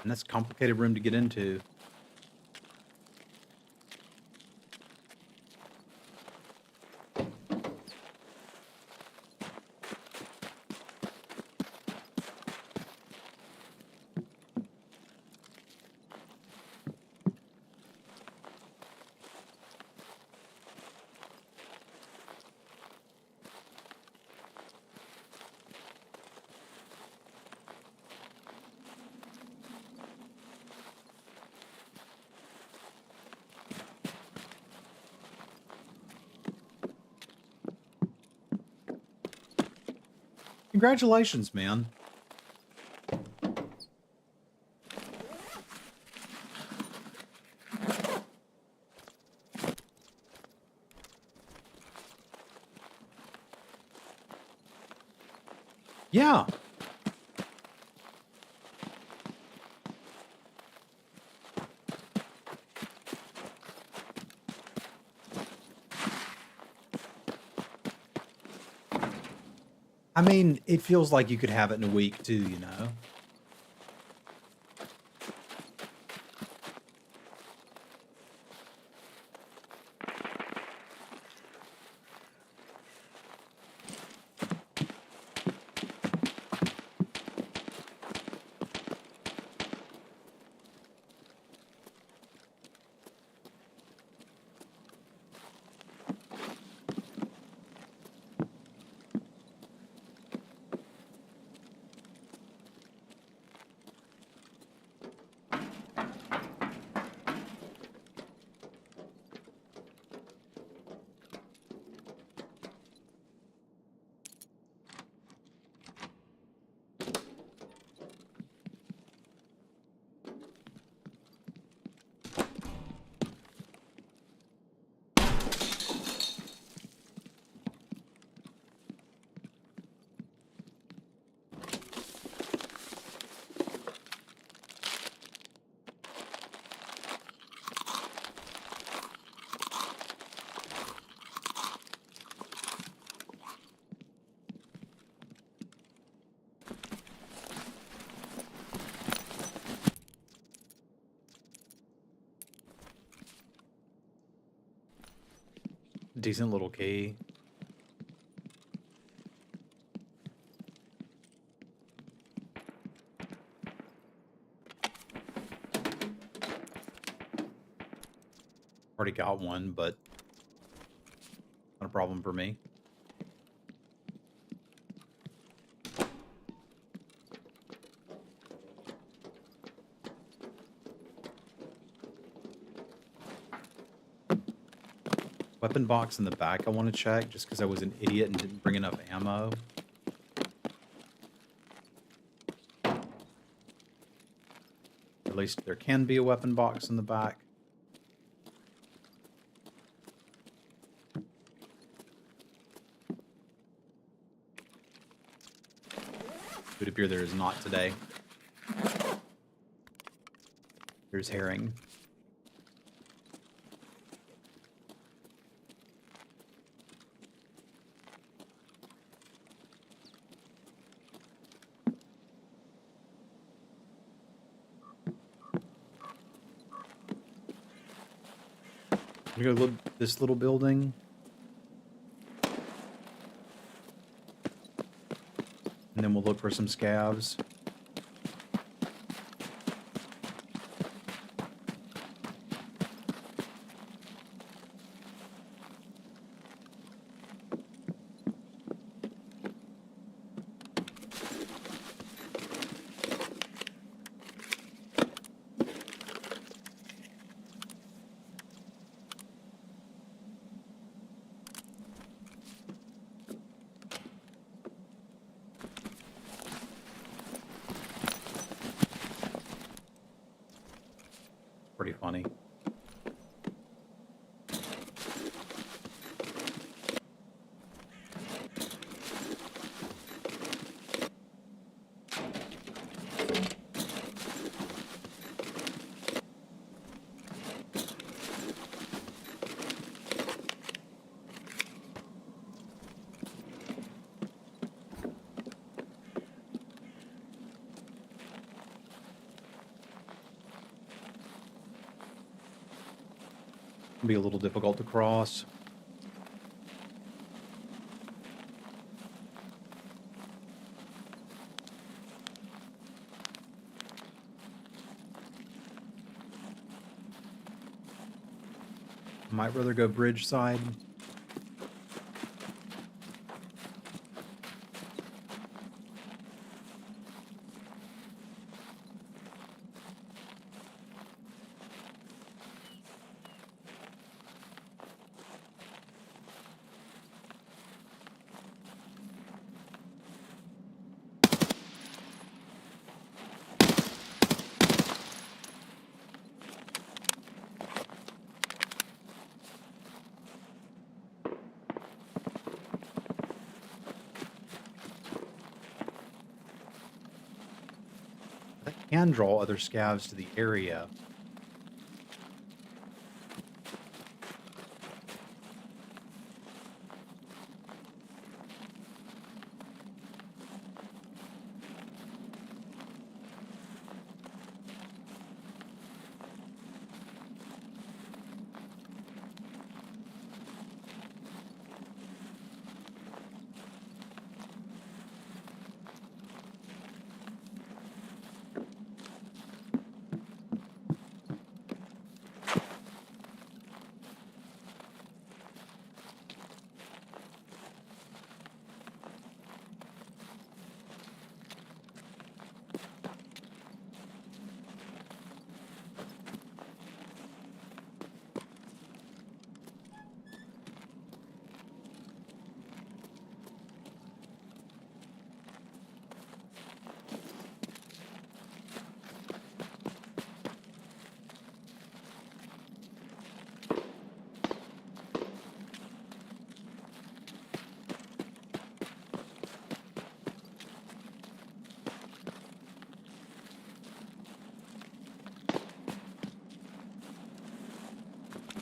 And that's a complicated room to get into. Congratulations, man. Yeah. I mean, it feels like you could have it in a week too, you know? Decent little key. Already got one, but not a problem for me. Weapon box in the back I want to check, just because I was an idiot and didn't bring enough ammo. At least there can be a weapon box in the back. It would appear there is not today. There's herring. I'm gonna go look at this little building. And then we'll look for some scavs. Pretty funny. Be a little difficult to cross. Might rather go bridge side. I can draw other scavs to the area.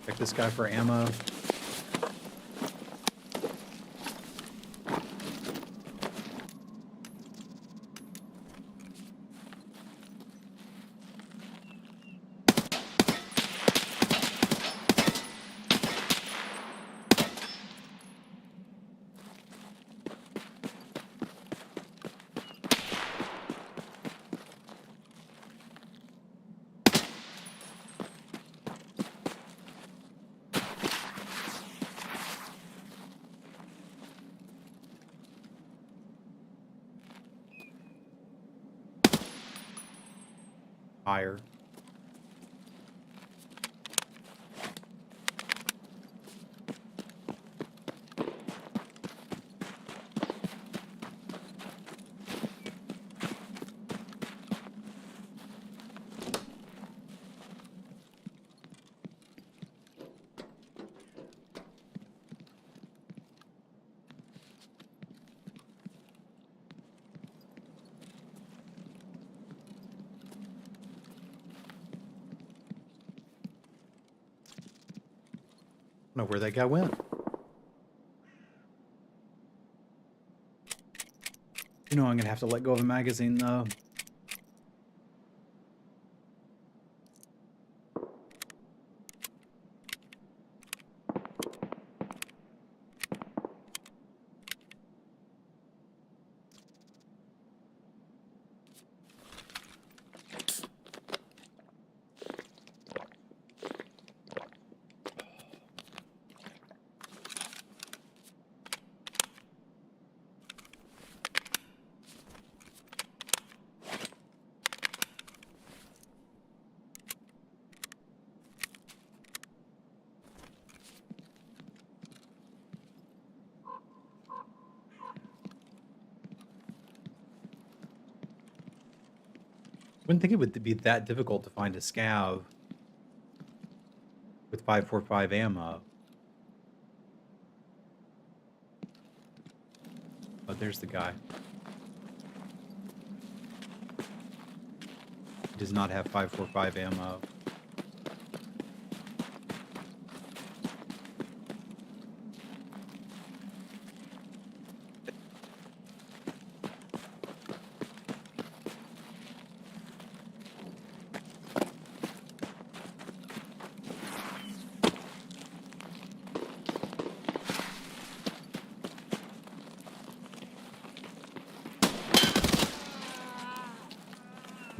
Check this guy for ammo. higher. I don't know where that guy went. You know, I'm gonna have to let go of a magazine though. Wouldn't think it would be that difficult to find a scav with 5.45 ammo. Oh, there's the guy. He does not have 5.45 ammo.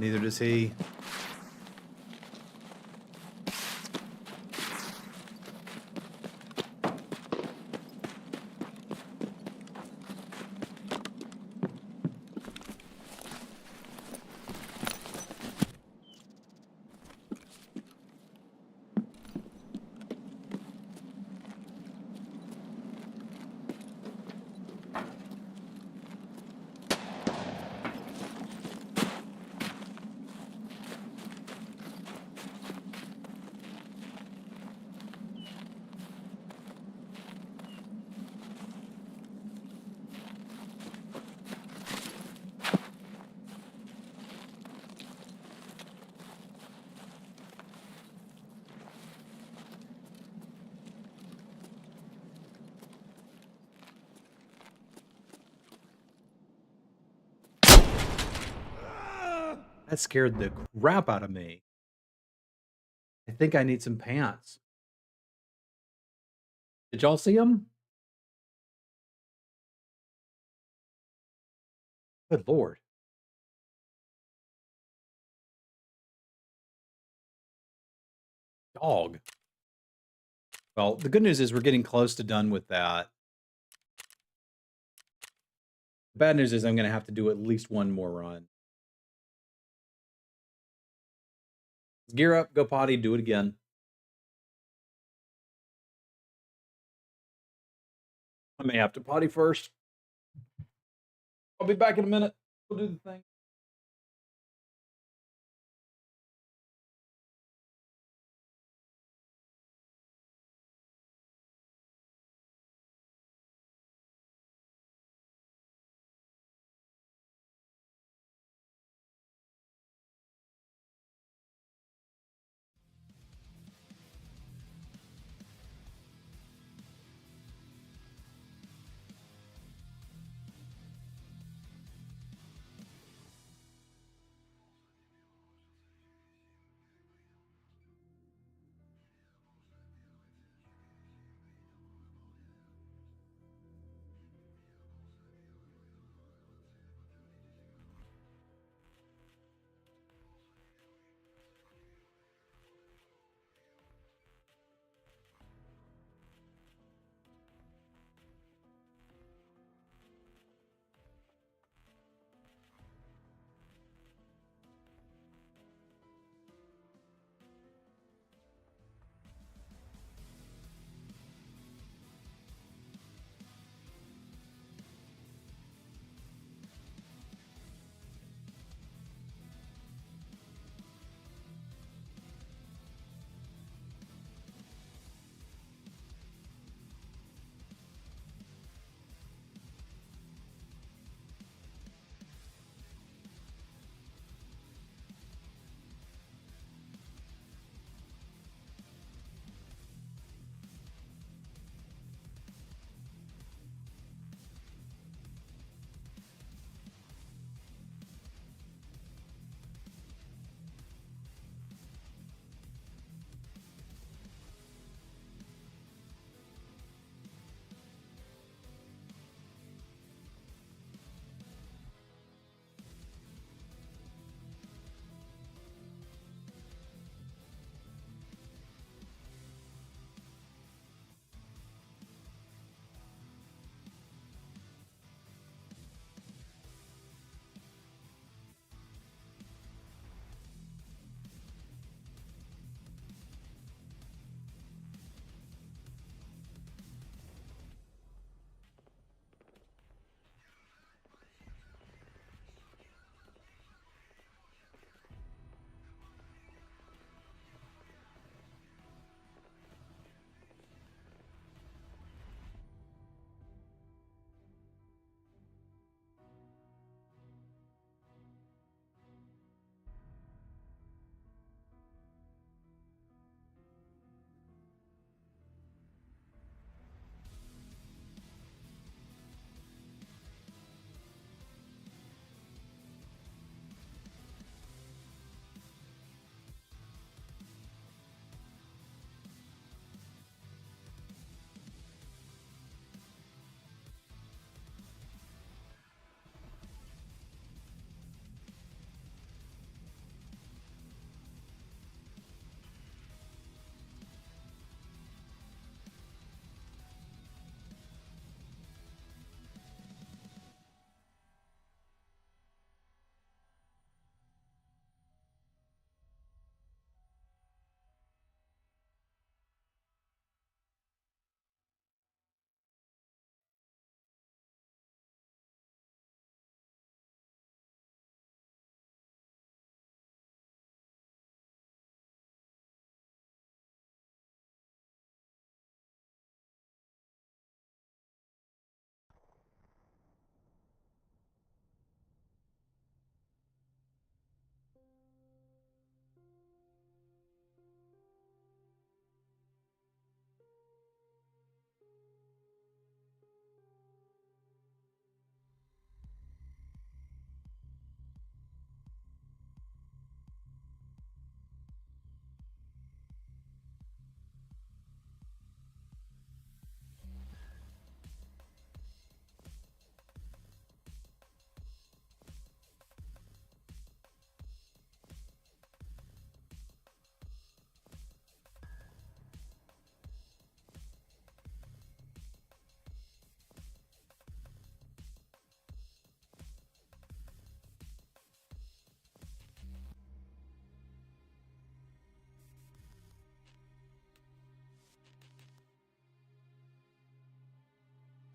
Neither does he. That scared the crap out of me. I think I need some pants. Did y'all see him? Good lord. Dog. Well, the good news is we're getting close to done with that. The bad news is I'm going to have to do at least one more run. Gear up, go potty, do it again. I may have to potty first. I'll be back in a minute. We'll do the thing.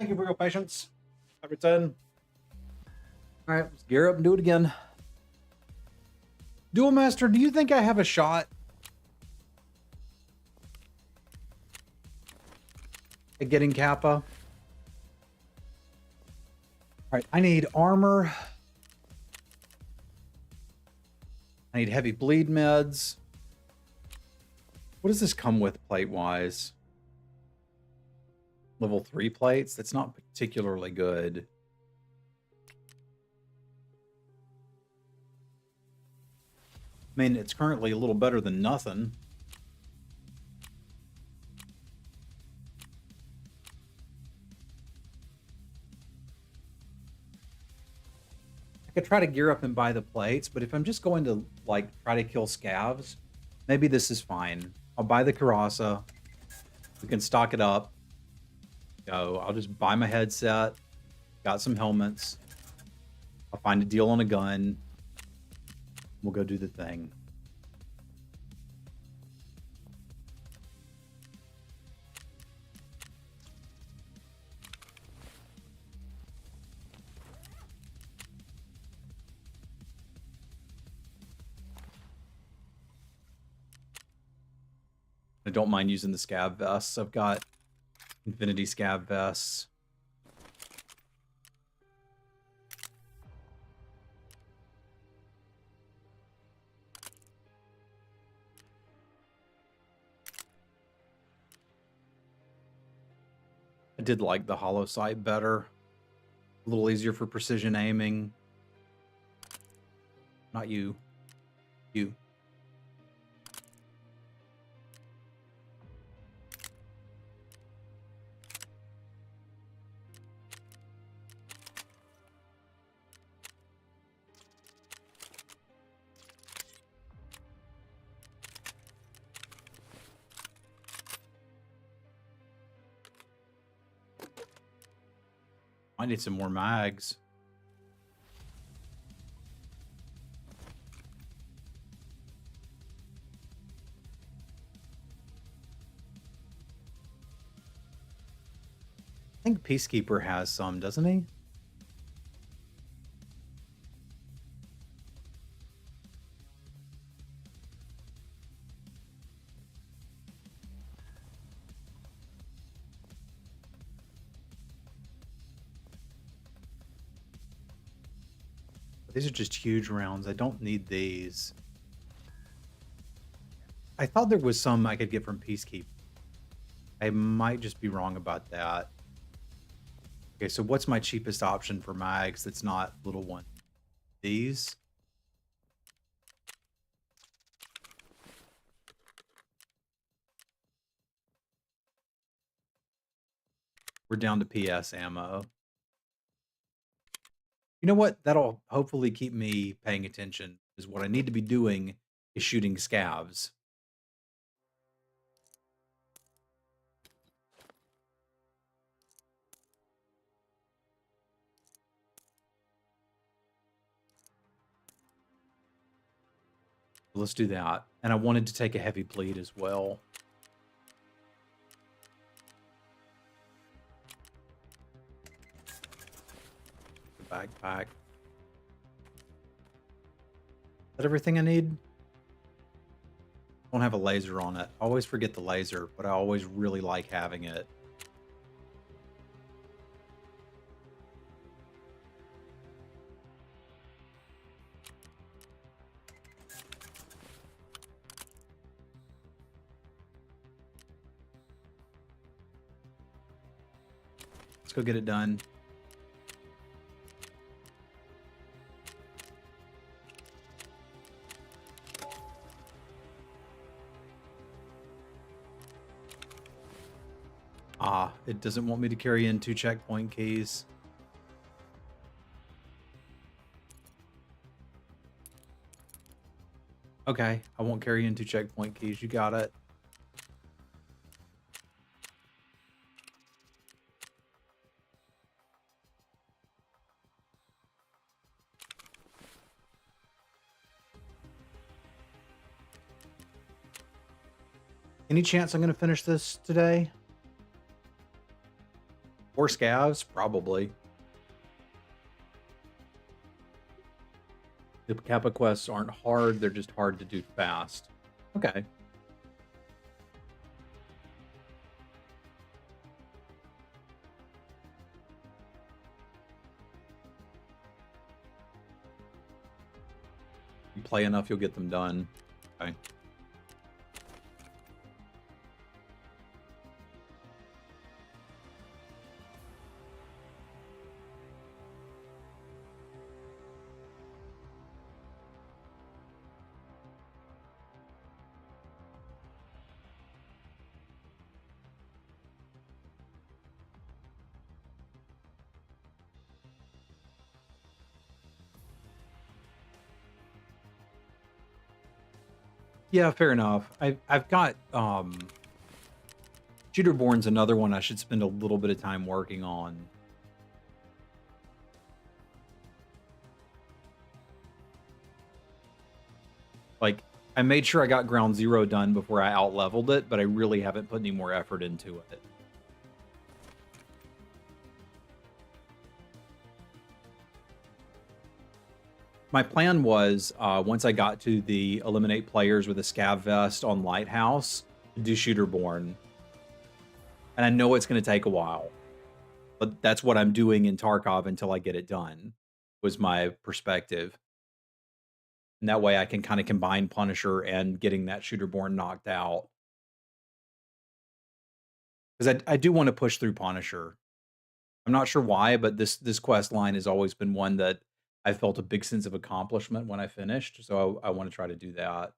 Thank you for your patience. I return. All right, let's gear up and do it again. Duel Master, do you think I have a shot at getting Kappa? All right, I need armor. I need heavy bleed meds. What does this come with plate-wise? Level 3 plates? That's not particularly good. I mean, it's currently a little better than nothing. I could try to gear up and buy the plates, but if I'm just going to, like, try to kill scavs, maybe this is fine. I'll buy the Karasa. We can stock it up. Go. I'll just buy my headset. Got some helmets. I'll find a deal on a gun. We'll go do the thing. I don't mind using the scab vests. I've got infinity scab vests. I did like the hollow sight better. A little easier for precision aiming. Not you. You. I need some more mags. I think Peacekeeper has some, doesn't he? These are just huge rounds. I don't need these. I thought there was some I could get from Peacekeeper. I might just be wrong about that. Okay, so what's my cheapest option for mags that's not little one? These? We're down to PS ammo. You know what? That'll hopefully keep me paying attention, because what I need to be doing is shooting scavs. Let's do that. And I wanted to take a heavy bleed as well. The backpack. Is that everything I need? Don't have a laser on it. I always forget the laser, but I always really like having it. Let's go get it done. Ah, it doesn't want me to carry in 2 checkpoint keys. Okay, I won't carry in 2 checkpoint keys. You got it. Any chance I'm going to finish this today? Or scavs, probably. The Kappa quests aren't hard, they're just hard to do fast. Okay. You play enough, you'll get them done. Okay. Yeah, fair enough. I've got Shooterborn's another one I should spend a little bit of time working on. Like, I made sure I got Ground Zero done before I out-leveled it, but I really haven't put any more effort into it. My plan was, once I got to the eliminate players with a scav vest on Lighthouse, to do Shooterborn. And I know it's going to take a while, but that's what I'm doing in Tarkov until I get it done, was my perspective. And that way I can kind of combine Punisher and getting that Shooterborn knocked out. Because I do want to push through Punisher. I'm not sure why, but this quest line has always been one that I felt a big sense of accomplishment when I finished. So I want to try to do that.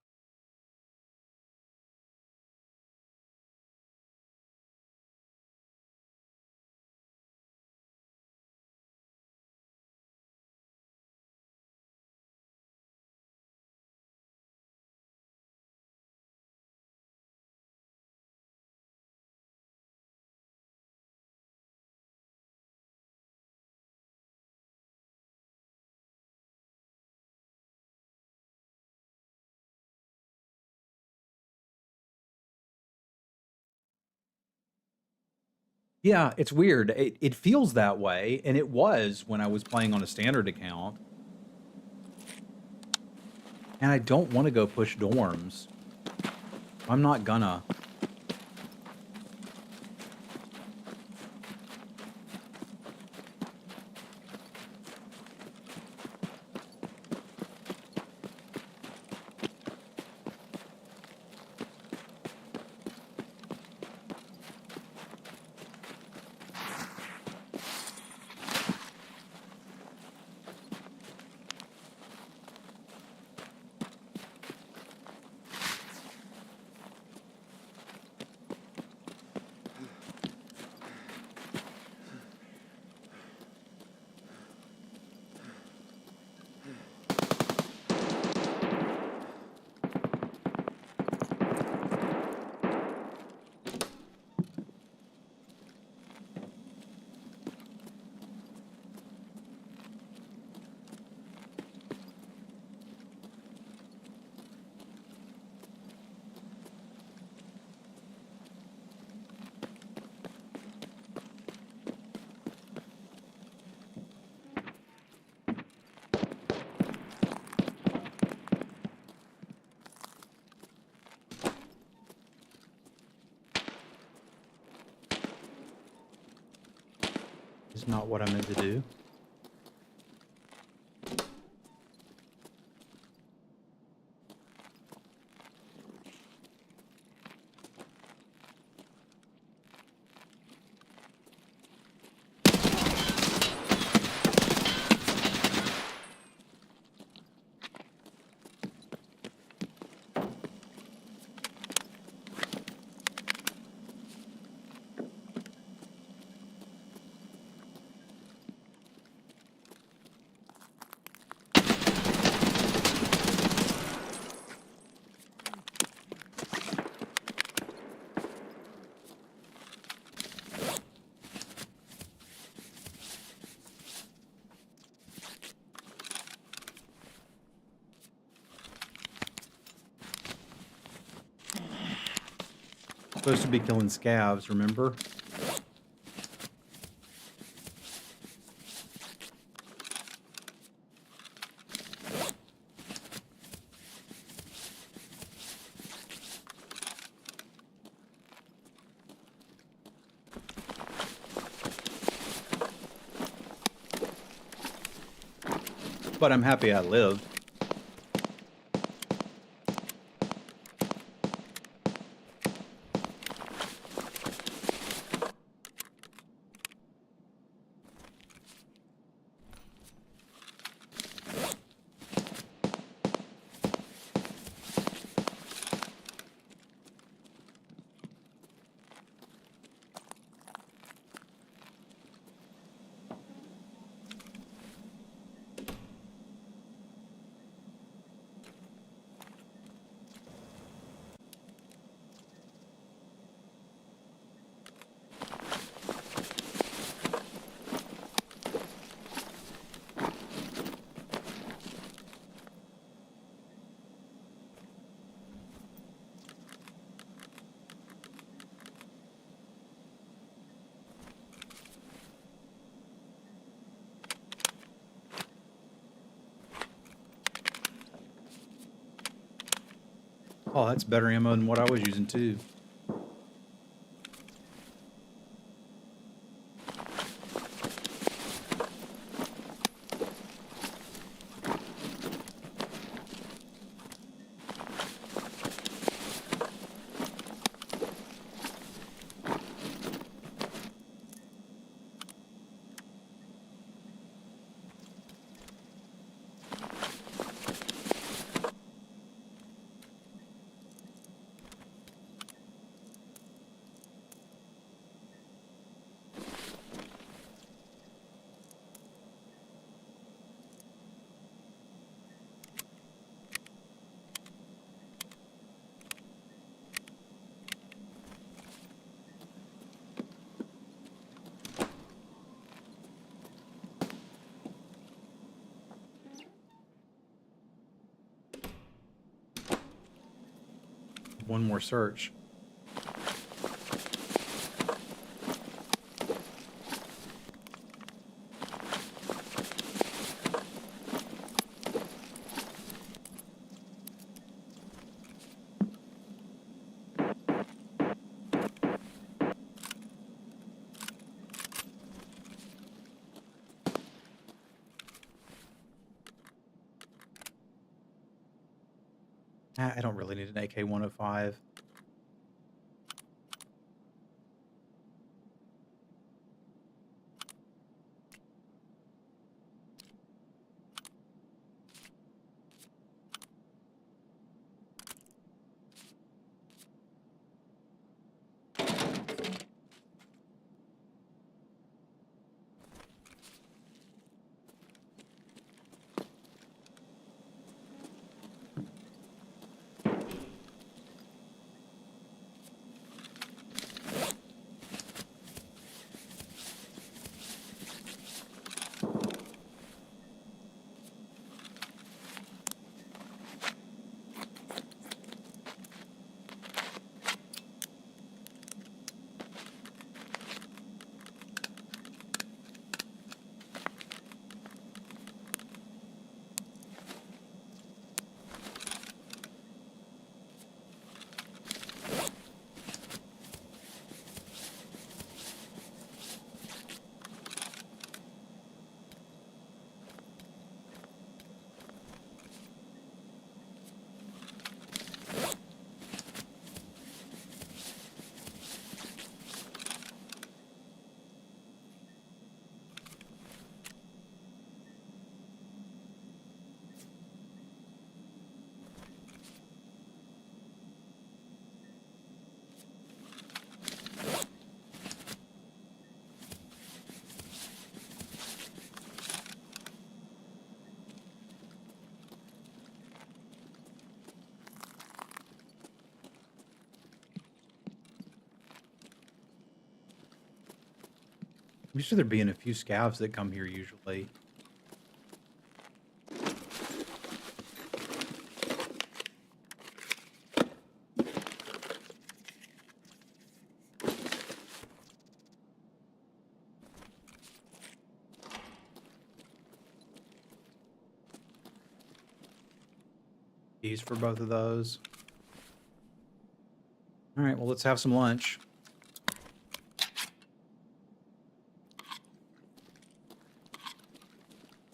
Yeah, it's weird. It feels that way, and it was when I was playing on a standard account. And I don't want to go push dorms. I'm not gonna. It's not what I meant to do. Supposed to be killing scavs, remember? but I'm happy I lived. Oh, that's better ammo than what I was using too. One more search. I don't really need an AK-105. I'm used to there being a few scavs that come here usually. Keys for both of those. All right, well, let's have some lunch.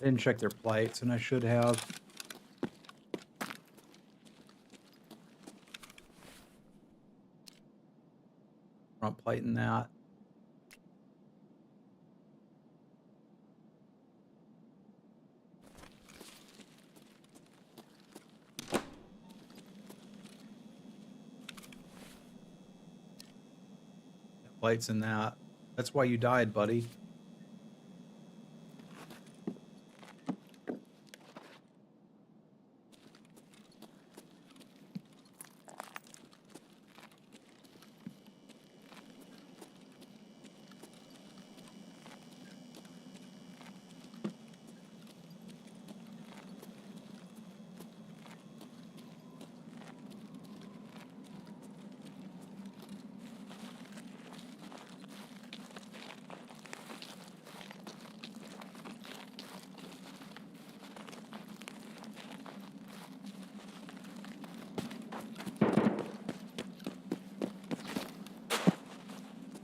I didn't check their plates, and I should have. Front plate in that. Plates in that. That's why you died, buddy.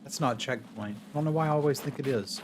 That's not checkpoint. I don't know why I always think it is.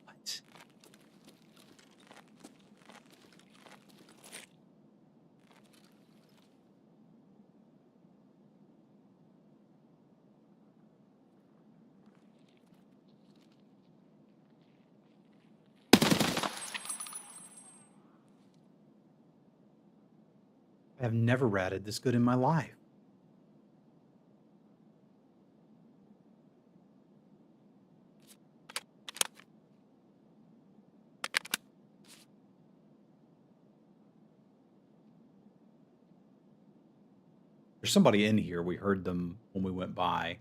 What? I have never ratted this good in my life. There's somebody in here. We heard them when we went by.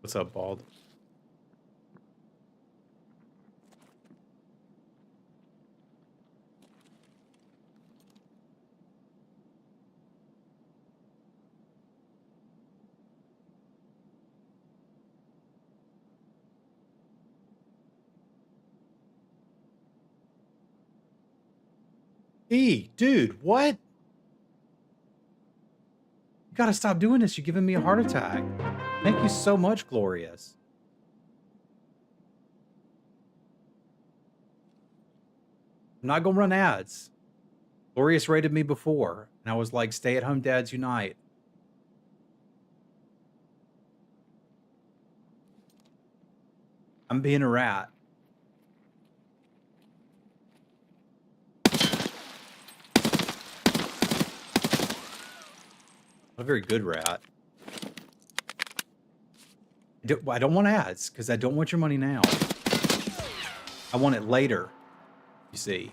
What's up, Bald? Dude, what? You gotta stop doing this. You're giving me a heart attack. Thank you so much, Glorious. I'm not gonna run ads. Glorious rated me before, and I was like, stay-at-home dads unite. I'm being a rat. A very good rat. I don't want ads, because I don't want your money now. I want it later, you see.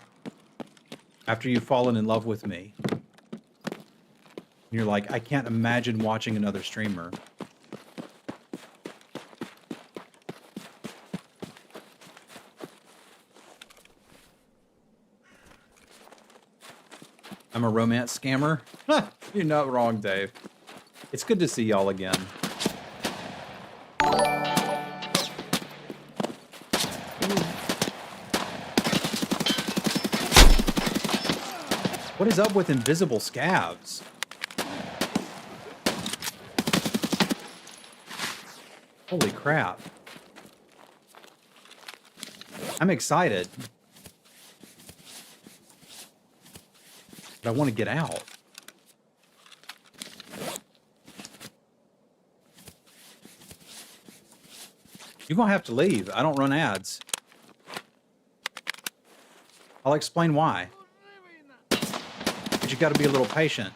After you've fallen in love with me. You're like, I can't imagine watching another streamer. I'm a romance scammer? You're not wrong, Dave. It's good to see y'all again. What is up with invisible scabs? Holy crap. I'm excited. But I want to get out. You're going to have to leave. I don't run ads. I'll explain why. But you got to be a little patient.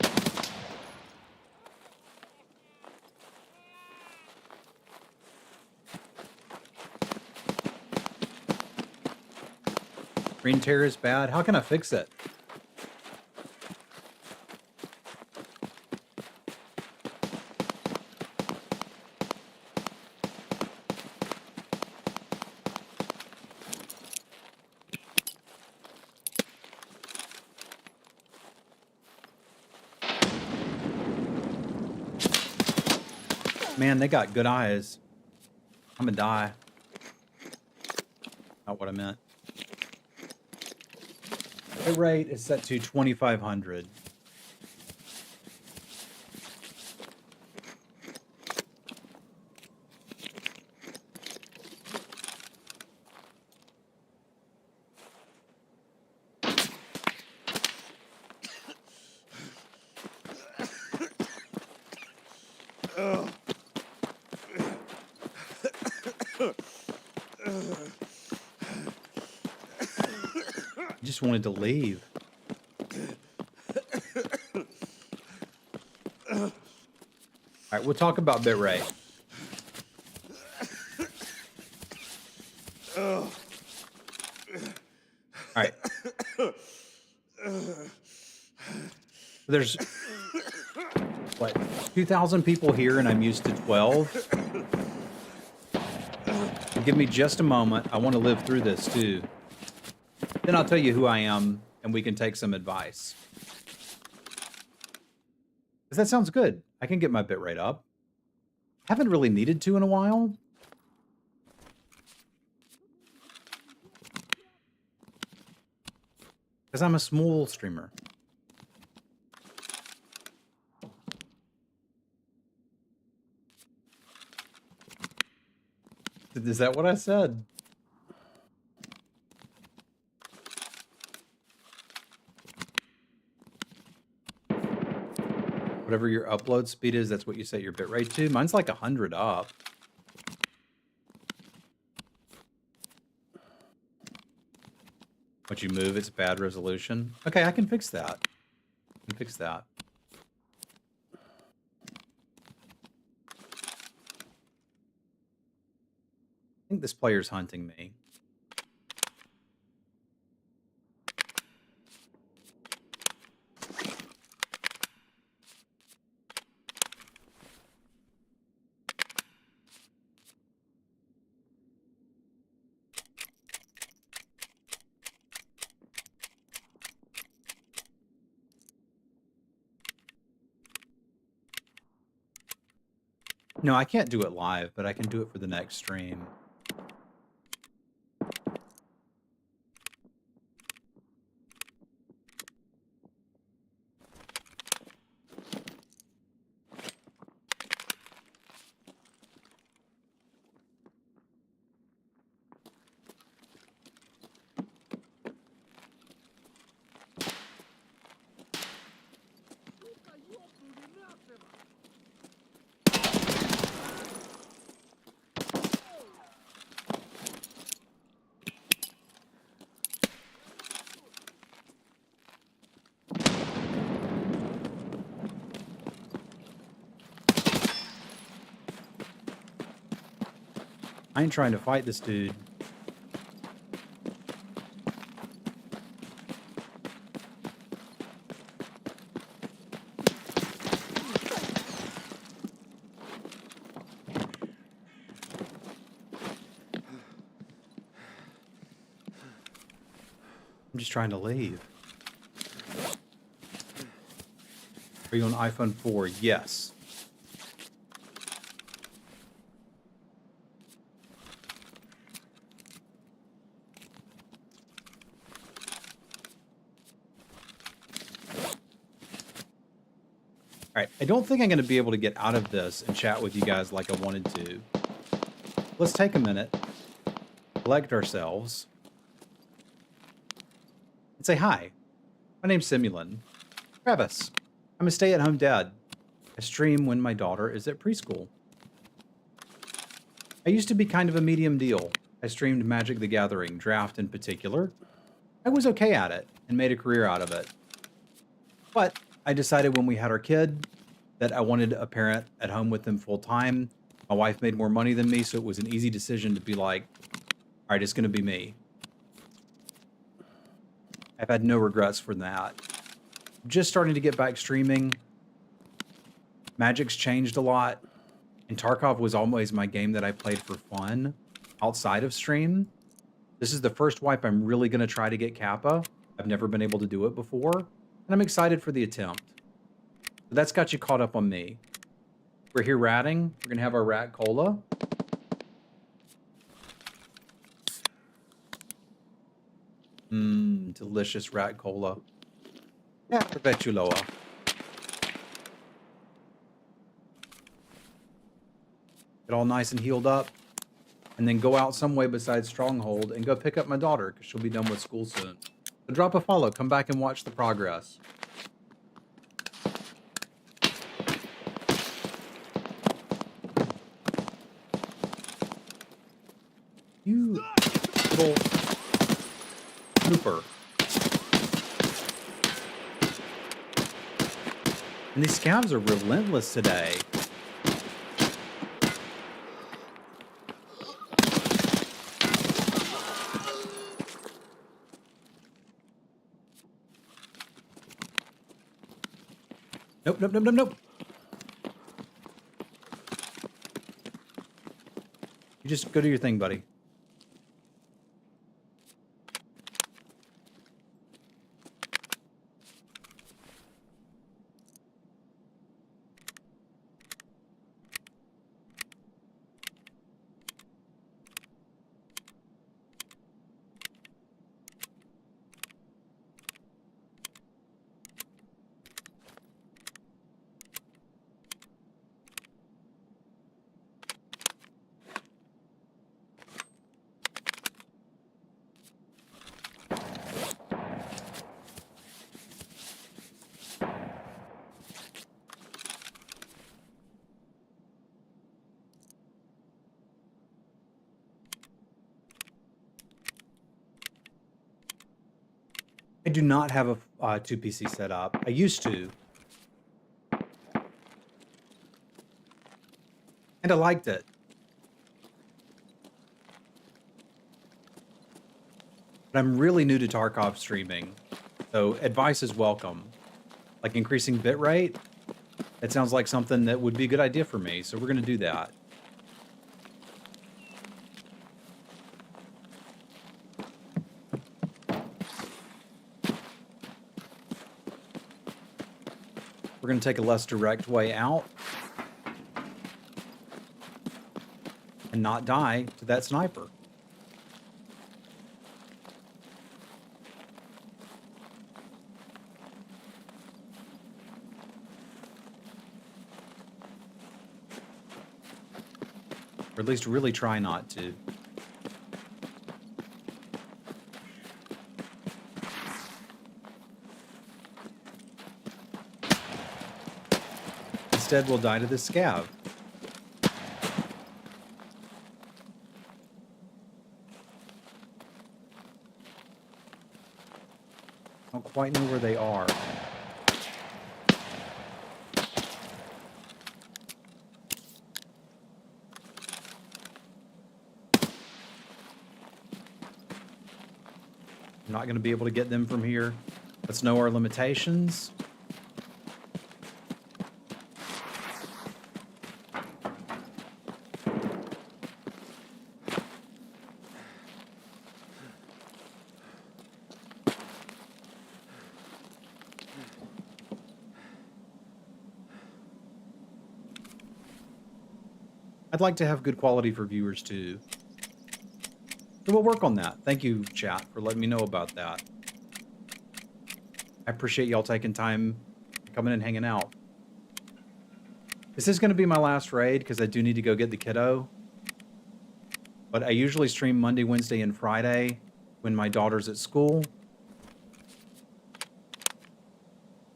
Green tear is bad. How can I fix it? Man, they got good eyes. I'm gonna die. Not what I meant. The rate is set to 2,500. I just wanted to leave. All right, we'll talk about bitrate. All right. There's, what, 2,000 people here, and I'm used to 12. Give me just a moment. I want to live through this, too. Then I'll tell you who I am, and we can take some advice. Because that sounds good. I can get my bitrate up. Haven't really needed to in a while. Because I'm a small streamer. Is that what I said? Whatever your upload speed is, that's what you set your bitrate to. Mine's like 100 up. What you move, it's bad resolution. Okay, I can fix that. I can fix that. I think this player's hunting me. No, I can't do it live, but I can do it for the next stream. I ain't trying to fight this dude. I'm just trying to leave. Are you on iPhone 4? Yes. All right, I don't think I'm going to be able to get out of this and chat with you guys like I wanted to. Let's take a minute, collect ourselves, and say hi. My name's Semulin. Travis. I'm a stay-at-home dad. I stream when my daughter is at preschool. I used to be kind of a medium deal. I streamed Magic the Gathering, Draft in particular. I was okay at it and made a career out of it. But I decided when we had our kid that I wanted a parent at home with them full time. My wife made more money than me, so it was an easy decision to be like, all right, it's going to be me. I've had no regrets for that. Just starting to get back streaming. Magic's changed a lot. And Tarkov was always my game that I played for fun outside of stream. This is the first wipe I'm really going to try to get Kappa. I've never been able to do it before. And I'm excited for the attempt. But that's got you caught up on me. We're here ratting. We're going to have our rat cola. Delicious rat cola. Yeah, Perpetuloa. Get all nice and healed up. And then go out some way besides Stronghold and go pick up my daughter because she'll be done with school soon. So drop a follow. Come back and watch the progress. You little snooper. And these scavs are relentless today. Nope, nope, nope, nope, nope. You just go do your thing, buddy. I do not have a 2 PC setup. I used to. And I liked it. But I'm really new to Tarkov streaming. So advice is welcome. Like increasing bitrate. It sounds like something that would be a good idea for me. So we're going to do that. We're going to take a less direct way out and not die to that sniper. Or at least really try not to. Instead, we'll die to the scav. I don't quite know where they are. I'm not going to be able to get them from here. Let's know our limitations. I'd like to have good quality for viewers too. So we'll work on that. Thank you, chat, for letting me know about that. I appreciate y'all taking time coming and hanging out. This is going to be my last raid because I do need to go get the kiddo. But I usually stream Monday, Wednesday, and Friday when my daughter's at school.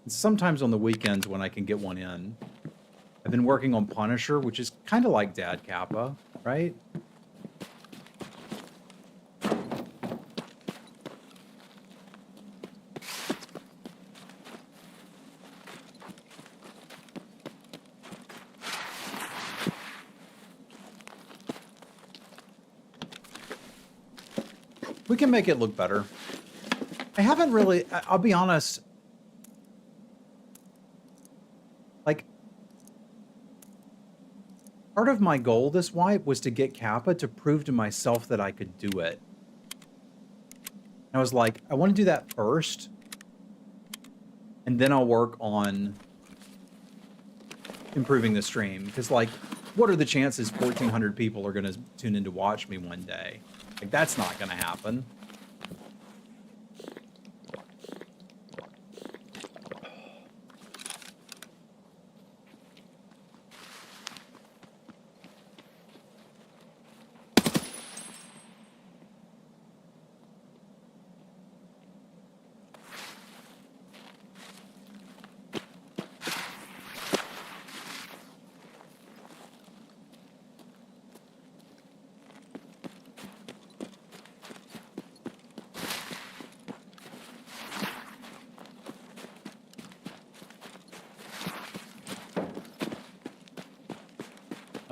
And sometimes on the weekends when I can get one in. I've been working on Punisher, which is kind of like Dad Kappa, right? We can make it look better. I haven't really, I'll be honest. Like, part of my goal this wipe was to get Kappa to prove to myself that I could do it. And I was like, I want to do that first. And then I'll work on improving the stream. Because, like, what are the chances 1,400 people are going to tune in to watch me one day? Like, that's not going to happen.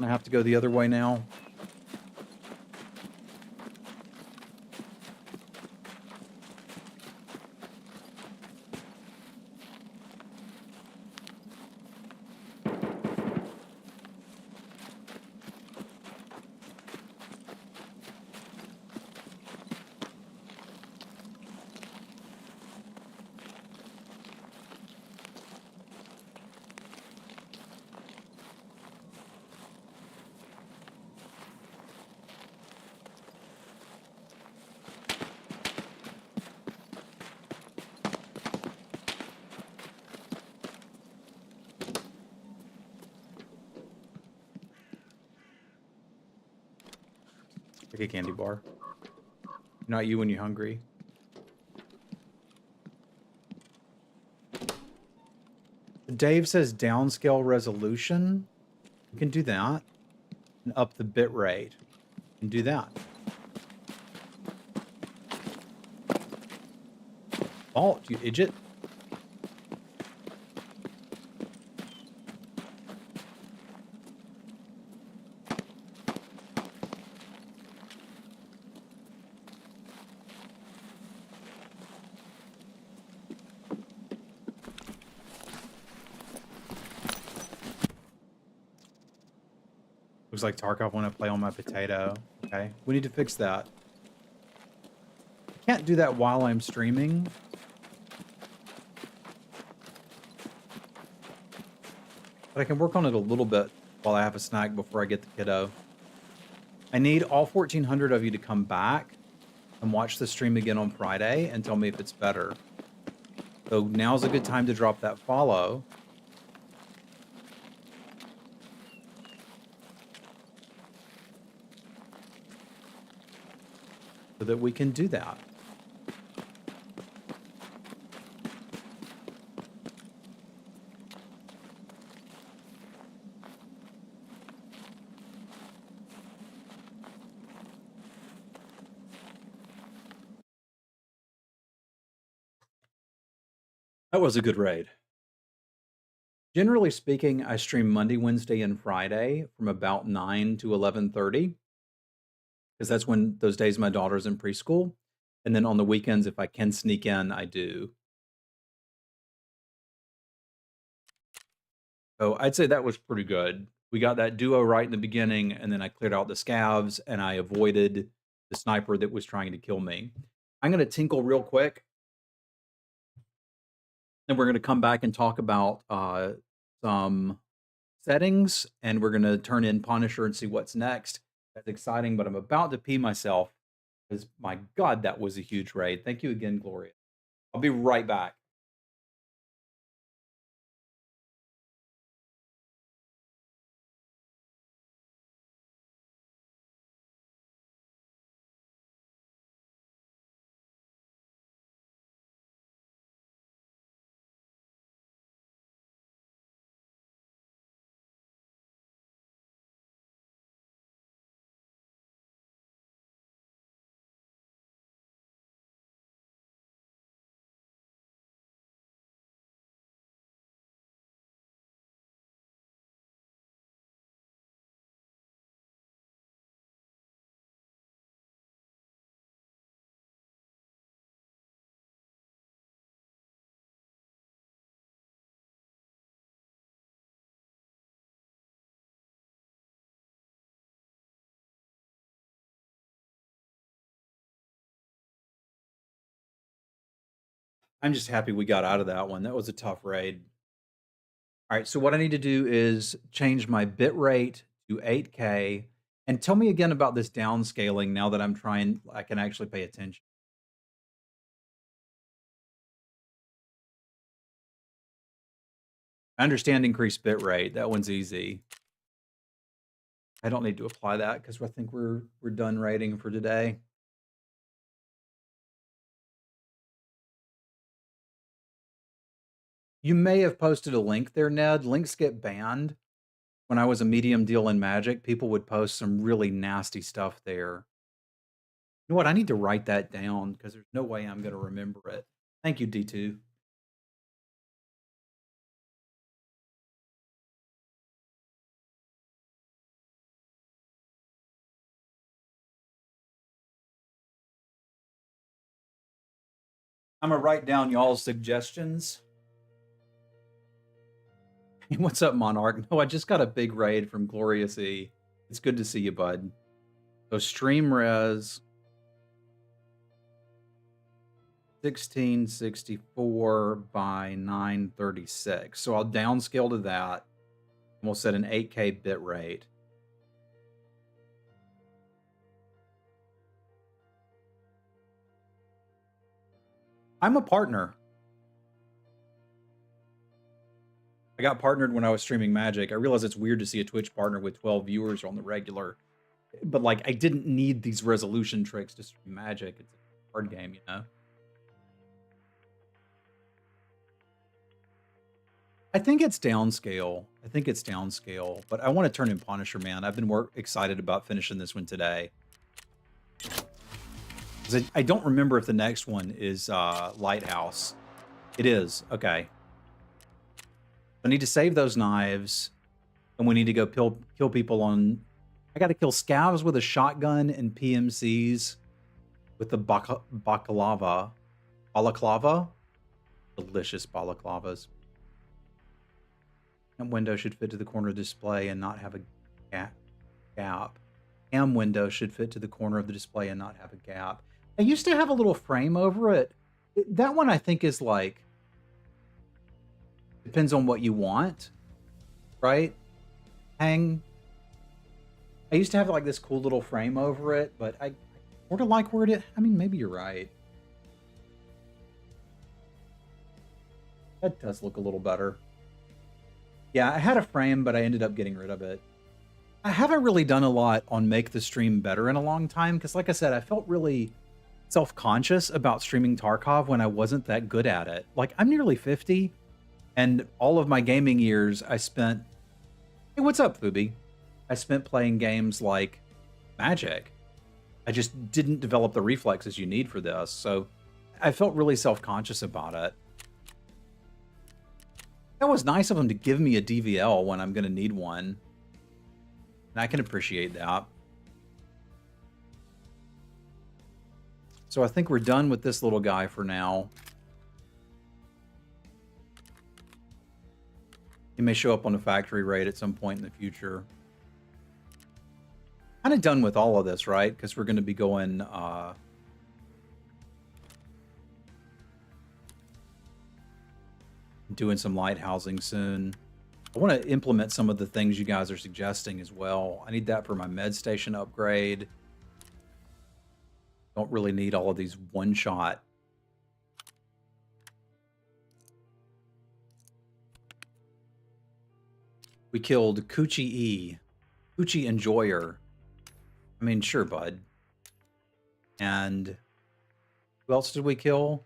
I have to go the other way now. Like a candy bar. Not you when you're hungry. Dave says downscale resolution. You can do that. And up the bit rate. You can do that. Vault, you idiot. Looks like Tarkov want to play on my potato. Okay, we need to fix that. Can't do that while I'm streaming. But I can work on it a little bit while I have a snack before I get the kiddo. I need all 1,400 of you to come back and watch the stream again on Friday and tell me if it's better. So now's a good time to drop that follow. So that we can do that. That was a good raid. Generally speaking, I stream Monday, Wednesday, and Friday from about 9 to 11:30. Because that's when those days my daughter's in preschool. And then on the weekends, if I can sneak in, I do. So I'd say that was pretty good. We got that duo right in the beginning, and then I cleared out the scavs, and I avoided the sniper that was trying to kill me. I'm gonna tinkle real quick, and we're gonna come back and talk about some settings, and we're gonna turn in Punisher and see what's next. That's exciting, but I'm about to pee myself because my God, that was a huge raid. Thank you again, Gloria. I'll be right back. I'm just happy we got out of that one. That was a tough raid. All right, so what I need to do is change my bit rate to 8K. And tell me again about this downscaling now that I'm trying, I can actually pay attention. I understand increased bit rate. That one's easy. I don't need to apply that because I think we're done rating for today. You may have posted a link there, Ned. Links get banned. When I was a medium deal in Magic, people would post some really nasty stuff there. You know what? I need to write that down because there's no way I'm going to remember it. Thank you, D2. I'm going to write down y'all's suggestions. What's up, Monarch? No, I just got a big raid from Glorious E. It's good to see you, bud. So stream res 1664 by 936. So I'll downscale to that. And we'll set an 8K bit rate. I'm a partner. I got partnered when I was streaming Magic. I realize it's weird to see a Twitch partner with 12 viewers on the regular, but like I didn't need these resolution tricks to stream Magic. It's a card game, you know. I think it's downscale. I think it's downscale, but I want to turn in Punisher, man. I've been excited about finishing this one today. I don't remember if the next one is Lighthouse. It is. Okay. I need to save those knives, and we need to go kill people on... I got to kill scavs with a shotgun and PMCs with the balaclava. Delicious balaclavas. That window should fit to the corner of the display and not have a gap. Cam window should fit to the corner of the display and not have a gap. I used to have a little frame over it. That one I think is like... Depends on what you want, right? I used to have like this cool little frame over it, but I sort of like where it... I mean, maybe you're right. That does look a little better. Yeah, I had a frame, but I ended up getting rid of it. I haven't really done a lot on Make the Stream Better in a long time, because like I said, I felt really self-conscious about streaming Tarkov when I wasn't that good at it. Like, I'm nearly 50, and all of my gaming years I spent... Hey, what's up, Fubi? I spent playing games like Magic. I just didn't develop the reflexes you need for this, so I felt really self-conscious about it. That was nice of them to give me a DVL when I'm going to need one. And I can appreciate that. So I think we're done with this little guy for now. He may show up on a factory raid at some point in the future. Kind of done with all of this, right? Because we're going to be going... doing some light housing soon. I want to implement some of the things you guys are suggesting as well. I need that for my med station upgrade. Don't really need all of these one-shot. We killed Coochie E. Coochie Enjoyer. I mean, sure, bud. And who else did we kill?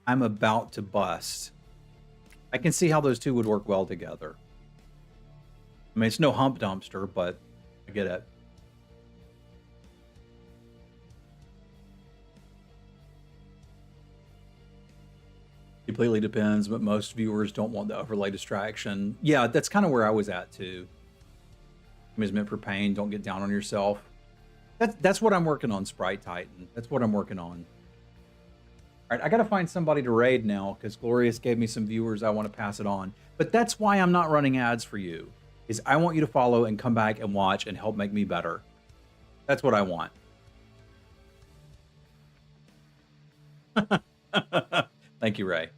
I'm about to bust. I can see how those two would work well together. I mean, it's no hump dumpster, but I get it. Completely depends, but most viewers don't want the overlay distraction. Yeah, that's kind of where I was at too. It's meant for pain. Don't get down on yourself. That's what I'm working on, Sprite Titan. That's what I'm working on. All right, I got to find somebody to raid now because Glorious gave me some viewers. I want to pass it on. But that's why I'm not running ads for you, is I want you to follow and come back and watch and help make me better. That's what I want. Thank you, Ray. All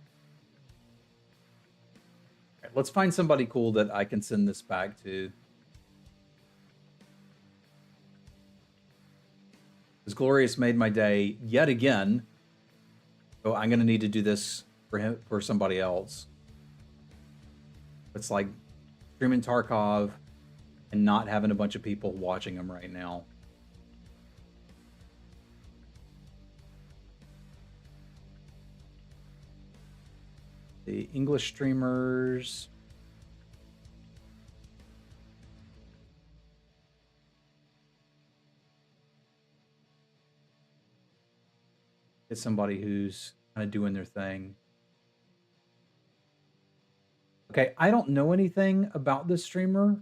right, let's find somebody cool that I can send this back to. Because Glorious made my day yet again. So I'm going to need to do this for him, for somebody else. It's like streaming Tarkov and not having a bunch of people watching him right now. The English streamers. Get somebody who's kind of doing their thing. Okay, I don't know anything about this streamer.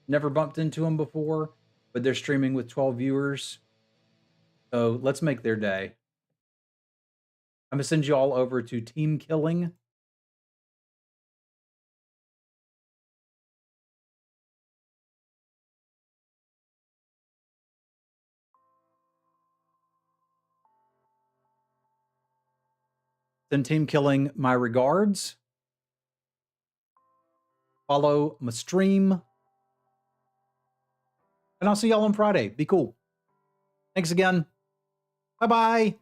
Never bumped into him before, but they're streaming with 12 viewers. So let's make their day. I'm gonna send you all over to Team Killing. Send Team Killing my regards. Follow my stream. And I'll see y'all on Friday. Be cool. Thanks again. Bye-bye.